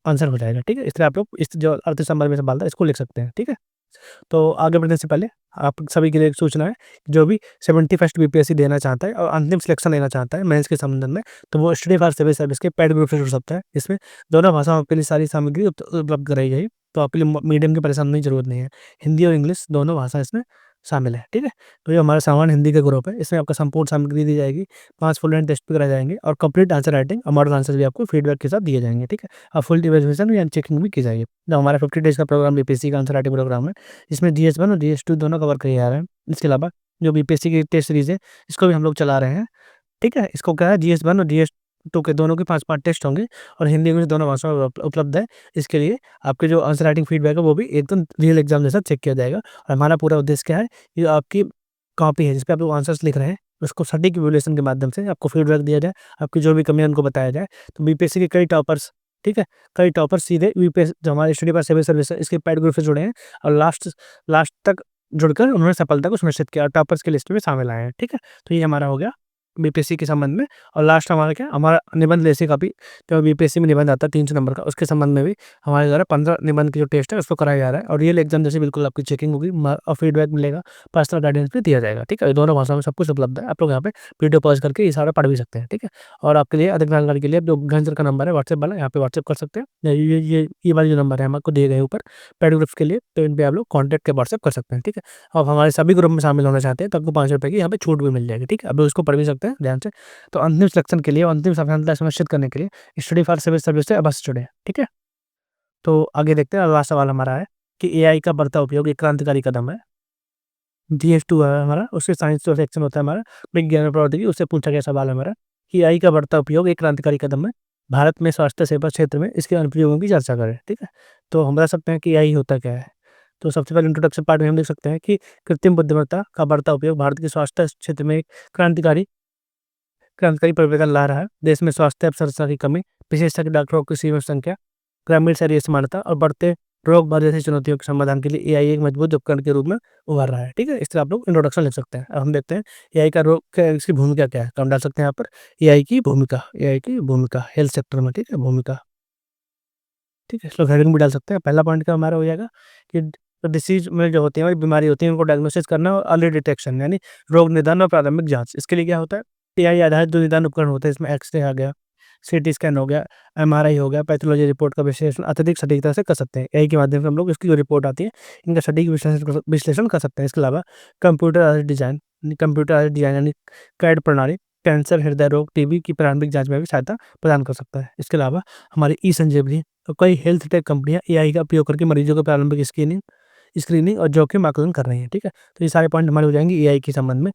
आंसर हो जाएगा, ठीक है? इस तरह आप लोग इस जो अर्थ संबंध में सवाल था इसको लिख सकते हैं, ठीक है? तो आगे बढ़ने से पहले आप सभी के लिए एक सूचना है, जो भी 71st बीपीएससी देना चाहता है और अंतिम सिलेक्शन लेना चाहता है मेंस के संबंध में, तो वो स्टडी फॉर सिविल सर्विस के पेड ग्रुप से जुड़ सकता है। इसमें दोनों भाषाओं के लिए सारी सामग्री उपलब्ध कराई गई, तो आपके लिए मीडियम की परेशानी होने की जरूरत नहीं है। हिंदी और इंग्लिश दोनों भाषा इसमें शामिल है, ठीक है? तो ये हमारा सामान्य हिंदी का ग्रुप है, इसमें आपको संपूर्ण सामग्री दी जाएगी, 5 फुल एंड टेस्ट भी कराए जाएंगे और कंप्लीट आंसर राइटिंग और मॉडल आंसर भी आपको फीडबैक के साथ दिए जाएंगे, ठीक है? और फुल इवैल्यूएशन भी एंड चेकिंग भी की जाएगी। जो हमारा 50 डेज का प्रोग्राम बीपीएससी का आंसर राइटिंग प्रोग्राम है, इसमें जीएस 1 और जीएस 2 दोनों कवर किए जा रहे हैं। इसके अलावा जो बीपीएससी की टेस्ट सीरीज़ है, इसको भी हम लोग चला रहे हैं, ठीक है? इसको क्या है, जीएस 1 और जीएस 2 के दोनों के 5-5 टेस्ट होंगे और हिंदी, इंग्लिश दोनों भाषाओं में उपलब्ध है। इसके लिए आपके जो आंसर राइटिंग फीडबैक है, वो भी एकदम रियल एग्ज़ाम जैसा चेक किया जाएगा और हमारा पूरा उद्देश्य क्या है, ये आपकी कॉपी है, जिस पे आप लोग आंसर्स लिख रहे हैं, उसको सटीक इवैल्यूएशन के माध्यम से आपको फीडबैक दिया जाए, आपकी जो भी कमियाँ उनको बताया जाए। तो बीपीएससी के कई टॉपर्स, ठीक है? कई टॉपर्स सीधे यूपीएस जो हमारे स्टडी फॉर सिविल सर्विस है, इसके पेड ग्रुप से जुड़े हैं और लास्ट लास्ट तक जुड़कर उन्होंने सफलता को सुनिश्चित किया और टॉपर्स की लिस्ट में शामिल आए हैं, ठीक है? तो ये हमारा हो गया बीपीएससी के संबंध में। और लास्ट हमारा क्या, हमारा निबंध लेखी का भी जो बीपीएससी में निबंध आता है 300 नंबर का, उसके संबंध में भी हमारे द्वारा 15 निबंध की जो टेस्ट है उसको कराया जा रहा है। और रियल एग्जाम जैसे बिल्कुल आपकी चेकिंग होगी और फीडबैक मिलेगा, पर्सनल गाइडेंस भी दिया जाएगा। ठीक है, ये दोनों भाषाओं में सब कुछ उपलब्ध है। आप लोग यहाँ पे वीडियो पॉज करके ये सारा पढ़ भी सकते हैं। ठीक है, और आपके लिए अधिक जानकारी के लिए जो गहन सर का नंबर है व्हाट्सएप वाला, यहाँ पे व्हाट्सएप कर सकते हैं। ये वाले जो नंबर है हम आपको दिए गए ऊपर पेड ग्रुप्स के लिए, तो इन पे आप लोग कॉन्टैक्ट के व्हाट्सएप कर सकते हैं। ठीक है, अब हमारे सभी ग्रुप में शामिल होना चाहते हैं तो आपको 5 रुपये की यहाँ पे छूट भी मिल जाएगी। ठीक है, अब उसको पढ़ भी सकते हैं ध्यान से। तो अंतिम सिलेक्शन के लिए, अंतिम सफलता सुनिश्चित करने के लिए स्टडी फॉर सिविल सर्विस से अवश्य जुड़े। ठीक है, तो आगे देखते हैं। अगला सवाल हमारा है कि एआई का बढ़ता उपयोग एक क्रांतिकारी कदम है। जीएस2 है हमारा, उससे साइंस जो सेक्शन होता है हमारा विज्ञान और प्रौद्योगिकी, उससे पूछा गया सवाल है हमारा कि एआई का बढ़ता उपयोग एक क्रांतिकारी कदम है, भारत में स्वास्थ्य सेवा क्षेत्र में इसके अनुप्रयोगों की चर्चा करें। ठीक है, तो हम बता सकते हैं कि एआई होता क्या है। तो सबसे पहले इंट्रोडक्शन पार्ट में हम देख सकते हैं कि कृत्रिम बुद्धिमत्ता का बढ़ता उपयोग भारत के स्वास्थ्य क्षेत्र में एक क्रांतिकारी क्रांतिकारी परिवर्तन ला रहा है। देश में स्वास्थ्य अवसर की कमी, विशेषज्ञ डॉक्टरों की सीमित संख्या, ग्रामीण शहरी असमानता और बढ़ते रोग बाढ़ जैसी चुनौतियों के समाधान के लिए एआई एक मजबूत उपकरण के रूप में उभर रहा है। ठीक है, इस तरह आप लोग इंट्रोडक्शन लिख सकते हैं। अब हम देखते हैं एआई का रोग क्या, इसकी भूमिका क्या है। तो हम डाल सकते हैं यहाँ पर एआई की भूमिका हेल्थ सेक्टर में। ठीक है, भूमिका। ठीक है, इसको हेडिंग भी डाल सकते हैं। पहला पॉइंट क्या हमारा हो जाएगा कि डिसीज में जो होती है हमारी बीमारी होती है उनको डायग्नोसिस करना और अर्ली डिटेक्शन यानी रोग निदान और प्राथमिक जांच। इसके लिए क्या होता है, एआई आधारित जो निदान उपकरण होते हैं इसमें एक्सरे आ गया, सीटी स्कैन हो गया, एमआरआई हो गया, पैथोलॉजी रिपोर्ट का विश्लेषण अत्यधिक सटीकता से कर सकते हैं। एआई के माध्यम से हम लोग इसकी जो रिपोर्ट आती है इनका सटीक विश्लेषण कर सकते हैं। इसके अलावा कंप्यूटर आधारित डिजाइन यानी कैड प्रणाली कैंसर, हृदय रोग, टीबी की प्रारंभिक जांच में भी सहायता प्रदान कर सकता है। इसके अलावा हमारी ई संजीवनी तो कई हेल्थ टेक कंपनियां एआई का उपयोग करके मरीजों की प्रारंभिक स्क्रीनिंग और जोखिम आकलन कर रही हैं। ठीक है, तो ये सारे पॉइंट हमारे हो जाएंगे एआई के संबंध में,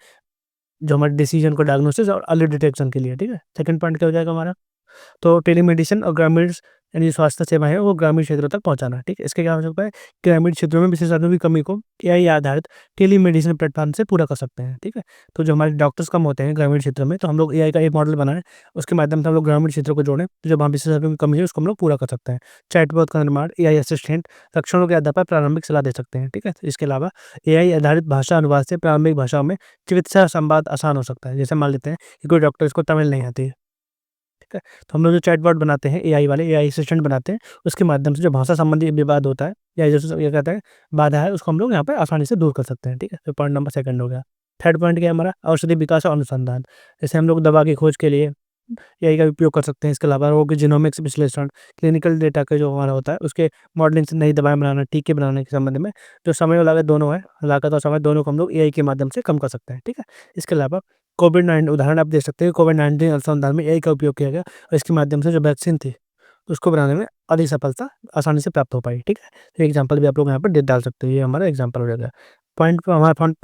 जो हमारे डिसीजन को डायग्नोसिस और अर्ली डिटेक्शन के लिए। ठीक है, सेकंड पॉइंट क्या हो जाएगा हमारा, तो टेलीमेडिसिन और ग्रामीण यानी स्वास्थ्य सेवाएं हैं वो ग्रामीण क्षेत्रों तक पहुंचाना। ठीक है, इसके क्या हो सकता है, ग्रामीण क्षेत्रों में विशेषज्ञों की कमी को एआई आधारित टेलीमेडिसिन प्लेटफॉर्म से पूरा कर सकते हैं। ठीक है, तो जो हमारे डॉक्टर्स कम होते हैं ग्रामीण क्षेत्र में, तो हम लोग एआई का एक मॉडल बनाएं, उसके माध्यम से हम लोग ग्रामीण क्षेत्रों को जोड़ें, तो जब वहाँ विशेषज्ञों की कमी है उसको हम लोग पूरा कर सकते हैं। चैटबॉट का निर्माण, एआई असिस्टेंट लक्षणों के आधार पर प्रारंभिक सलाह दे सकते हैं। ठीक है, इसके अलावा एआई आधारित भाषा अनुवाद से प्रारंभिक भाषाओं में चिकित्सा संवाद आसान हो सकता है। जैसे मान लेते हैं कि कोई डॉक्टर इसको तमिल नहीं आती है, ठीक है, तो हम लोग जो चैटबॉट बनाते हैं एआई वाले, एआई असिस्टेंट बनाते हैं, उसके माध्यम से जो भाषा संबंधी विवाद होता है या जैसे ये कहते हैं बाधा है, उसको हम लोग यहाँ पे आसानी से दूर कर सकते हैं। ठीक है, तो पॉइंट नंबर सेकंड हो गया। थर्ड पॉइंट क्या है हमारा, औषधि विकास और अनुसंधान। जैसे हम लोग दवा की खोज के लिए एआई का उपयोग कर सकते हैं। इसके अलावा रोग के जीनोमिक्स विश्लेषण, क्लिनिकल डेटा का जो हमारा होता है उसके मॉडलिंग से नई दवाएं बनाना, टीके बनाने के संबंध में जो समय और लागत दोनों है, लागत और समय दोनों को हम लोग एआई के माध्यम से कम कर सकते हैं। ठीक है, इसके अलावा कोविड-19 उदाहरण आप देख सकते हैं, कोविड-19 अनुसंधान में एआई का उपयोग किया गया और इसके माध्यम से जो वैक्सीन थी उसको बनाने में अधिक सफलता आसानी से प्राप्त हो पाई। ठीक है, तो एग्जाम्पल भी आप लोग यहाँ पर डाल सकते हैं, ये हमारा एग्जाम्पल हो जाएगा। पॉइंट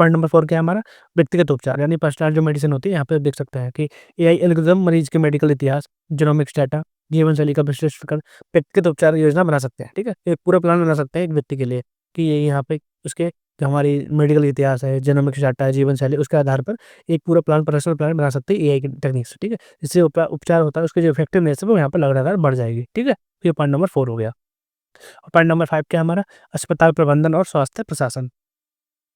नंबर 4 क्या है हमारा, व्यक्तिगत उपचार यानी पर्सनल जो मेडिसिन होती है, यहाँ पे देख सकते हैं कि एआई एल्गोरिथम मरीज के मेडिकल इतिहास, जीनोमिक्स डाटा, जीवन शैली का विश्लेषण कर व्यक्तिगत उपचार योजना बना सकते हैं। ठीक है, एक पूरा प्लान बना सकते हैं एक व्यक्ति के लिए कि ये यहाँ पे उसके जो हमारी मेडिकल इतिहास है, जीनोमिक्स डाटा है, जीवन शैली, उसके आधार पर एक पूरा प्लान, पर्सनल प्लान बना सकते हैं एआई की टेक्निक से। ठीक है, इससे उपचार होता है उसकी जो इफेक्टिवनेस है वो यहाँ पर लगातार बढ़ जाएगी। ठीक है, तो ये पॉइंट नंबर 4 हो गया। और पॉइंट नंबर 5 क्या है हमारा, अस्पताल प्रबंधन और स्वास्थ्य प्रशासन।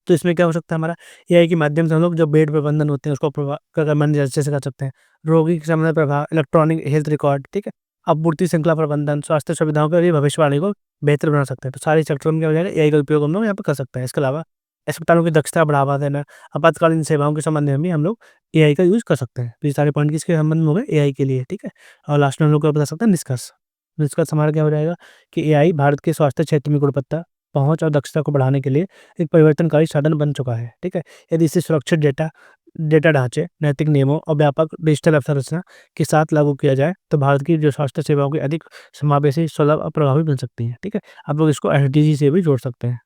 तो इसमें क्या हो सकता है हमारा, एआई के माध्यम से हम लोग जो बेड प्रबंधन होते हैं उसको प्रबंधन अच्छे से कर सकते हैं। रोगी के समय प्रभाव, इलेक्ट्रॉनिक हेल्थ रिकॉर्ड, ठीक है, आपूर्ति श्रृंखला प्रबंधन, स्वास्थ्य सुविधाओं के लिए भविष्यवाणी को बेहतर बना सकते हैं। तो सारे सेक्टरों में क्या हो जाएगा, एआई का उपयोग हम लोग यहाँ पे कर सकते हैं। इसके अलावा अस्पतालों की दक्षता बढ़ावा देना, आपातकालीन सेवाओं के संबंध में भी हम लोग एआई का यूज कर सकते हैं। तो ये सारे पॉइंट किसके संबंध में हो गए, एआई के लिए। ठीक है, और लास्ट में हम लोग क्या बता सकते हैं, निष्कर्ष। निष्कर्ष हमारा क्या हो जाएगा कि एआई भारत के स्वास्थ्य क्षेत्र में गुणवत्ता, पहुंच और दक्षता को बढ़ाने के लिए एक परिवर्तनकारी साधन बन चुका है। ठीक है, यदि इसे सुरक्षित डेटा ढांचे, नैतिक नियमों और व्यापक डिजिटल अवसंरचना के साथ लागू किया जाए तो भारत की जो स्वास्थ्य सेवाओं की अधिक समावेशी, सुलभ और प्रभावी बन सकती है। ठीक है, आप लोग इसको एसडीजी से भी जोड़ सकते हैं।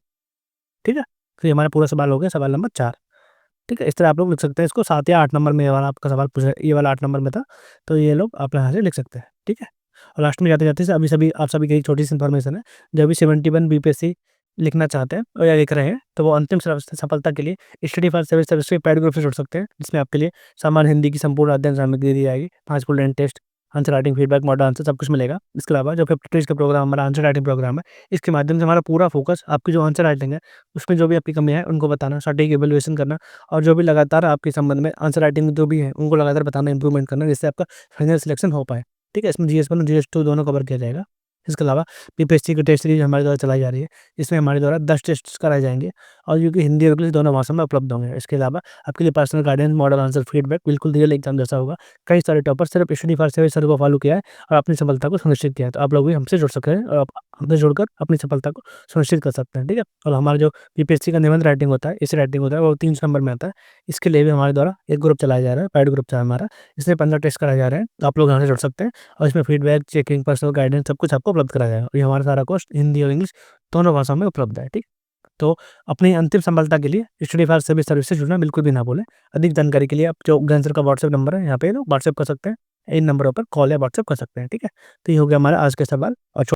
ठीक है, तो ये हमारा पूरा सवाल हो गया, सवाल नंबर 4। ठीक है, इस तरह आप लोग लिख सकते हैं इसको। 7 या 8 नंबर में ये वाला आपका सवाल पूछा, ये वाला 8 नंबर में था, तो ये लोग आप यहाँ से लिख सकते हैं। ठीक है, और लास्ट में जाते-जाते अभी आप सभी की छोटी-सी इन्फॉर्मेशन है, जो भी 71 बीपीएससी लिखना चाहते हैं और या लिख रहे हैं, तो वो अंतिम सफलता के लिए स्टडी फॉर सिविल सर्विस के पेड ग्रुप से जुड़ सकते हैं, जिसमें आपके लिए सामान्य हिंदी की संपूर्ण अध्ययन सामग्री दी जाएगी, 5 full end test, answer writing, feedback, model answer सब कुछ मिलेगा। इसके अलावा जो 50 डेज़ का प्रोग्राम हमारा आंसर राइटिंग प्रोग्राम है, इसके माध्यम से हमारा पूरा फ़ोकस आपकी जो आंसर राइटिंग है, उसमें जो भी आपकी कमियाँ हैं, उनको बताना, सटीक इवैल्यूएशन करना और जो भी लगातार आपके संबंध में आंसर राइटिंग में जो भी है, उनको लगातार बताना, इम्प्रूवमेंट करना, जिससे आपका फाइनल सिलेक्शन हो पाए। ठीक है? इसमें जीएस 1 और जीएस 2 दोनों कवर किया जाएगा। इसके अलावा पीपीएससी की टेस्ट सीरीज़ हमारे द्वारा चलाई जा रही है। इसमें हमारे द्वारा 10 टेस्ट कराए जाएँगे और जो कि हिंदी और इंग्लिश दोनों भाषा में उपलब्ध होंगे। इसके अलावा आपके लिए personal guidance, model answer, feedback बिल्कुल रियल एग्ज़ाम जैसा होगा। कई सारे टॉपर्स सिर्फ स्टडी फॉर सेवा सर को फॉलो किया है और अपनी सफलता को सुनिश्चित किया है। तो आप लोग भी हमसे जुड़ सकते हैं और आप हमसे जुड़कर अपनी सफलता को सुनिश्चित कर सकते हैं। ठीक है? और हमारा जो पीपीएससी का निबंध राइटिंग होता है, एसे राइटिंग होता है, वो 300 नंबर में आता है। इसके लिए भी हमारे द्वारा एक ग्रुप चलाया जा रहा है, पेड ग्रुप है हमारा। इसमें 15 टेस्ट कराए जा रहे हैं। तो आप लोग यहाँ से जुड़ सकते हैं और इसमें फीडबैक, चेकिंग, पर्सनल गाइडेंस सब कुछ आपको उपलब्ध कराया जाएगा। और ये हमारा सारा कोर्स हिंदी और इंग्लिश दोनों भाषाओं में उपलब्ध है। ठीक? तो अपनी अंतिम सफलता के लिए स्टडी फॉर सर्विस सर्विस से जुड़ना बिल्कुल भी ना भूलें। अधिक जानकारी के लिए आप जो ज्ञान सर का व्हाट्सएप नंबर है, यहाँ पे लोग व्हाट्सएप कर सकते हैं। इन नंबरों पर कॉल या व्हाट्सएप कर सकते हैं। ठीक है? तो ये हो गया हमारा आज का सवाल और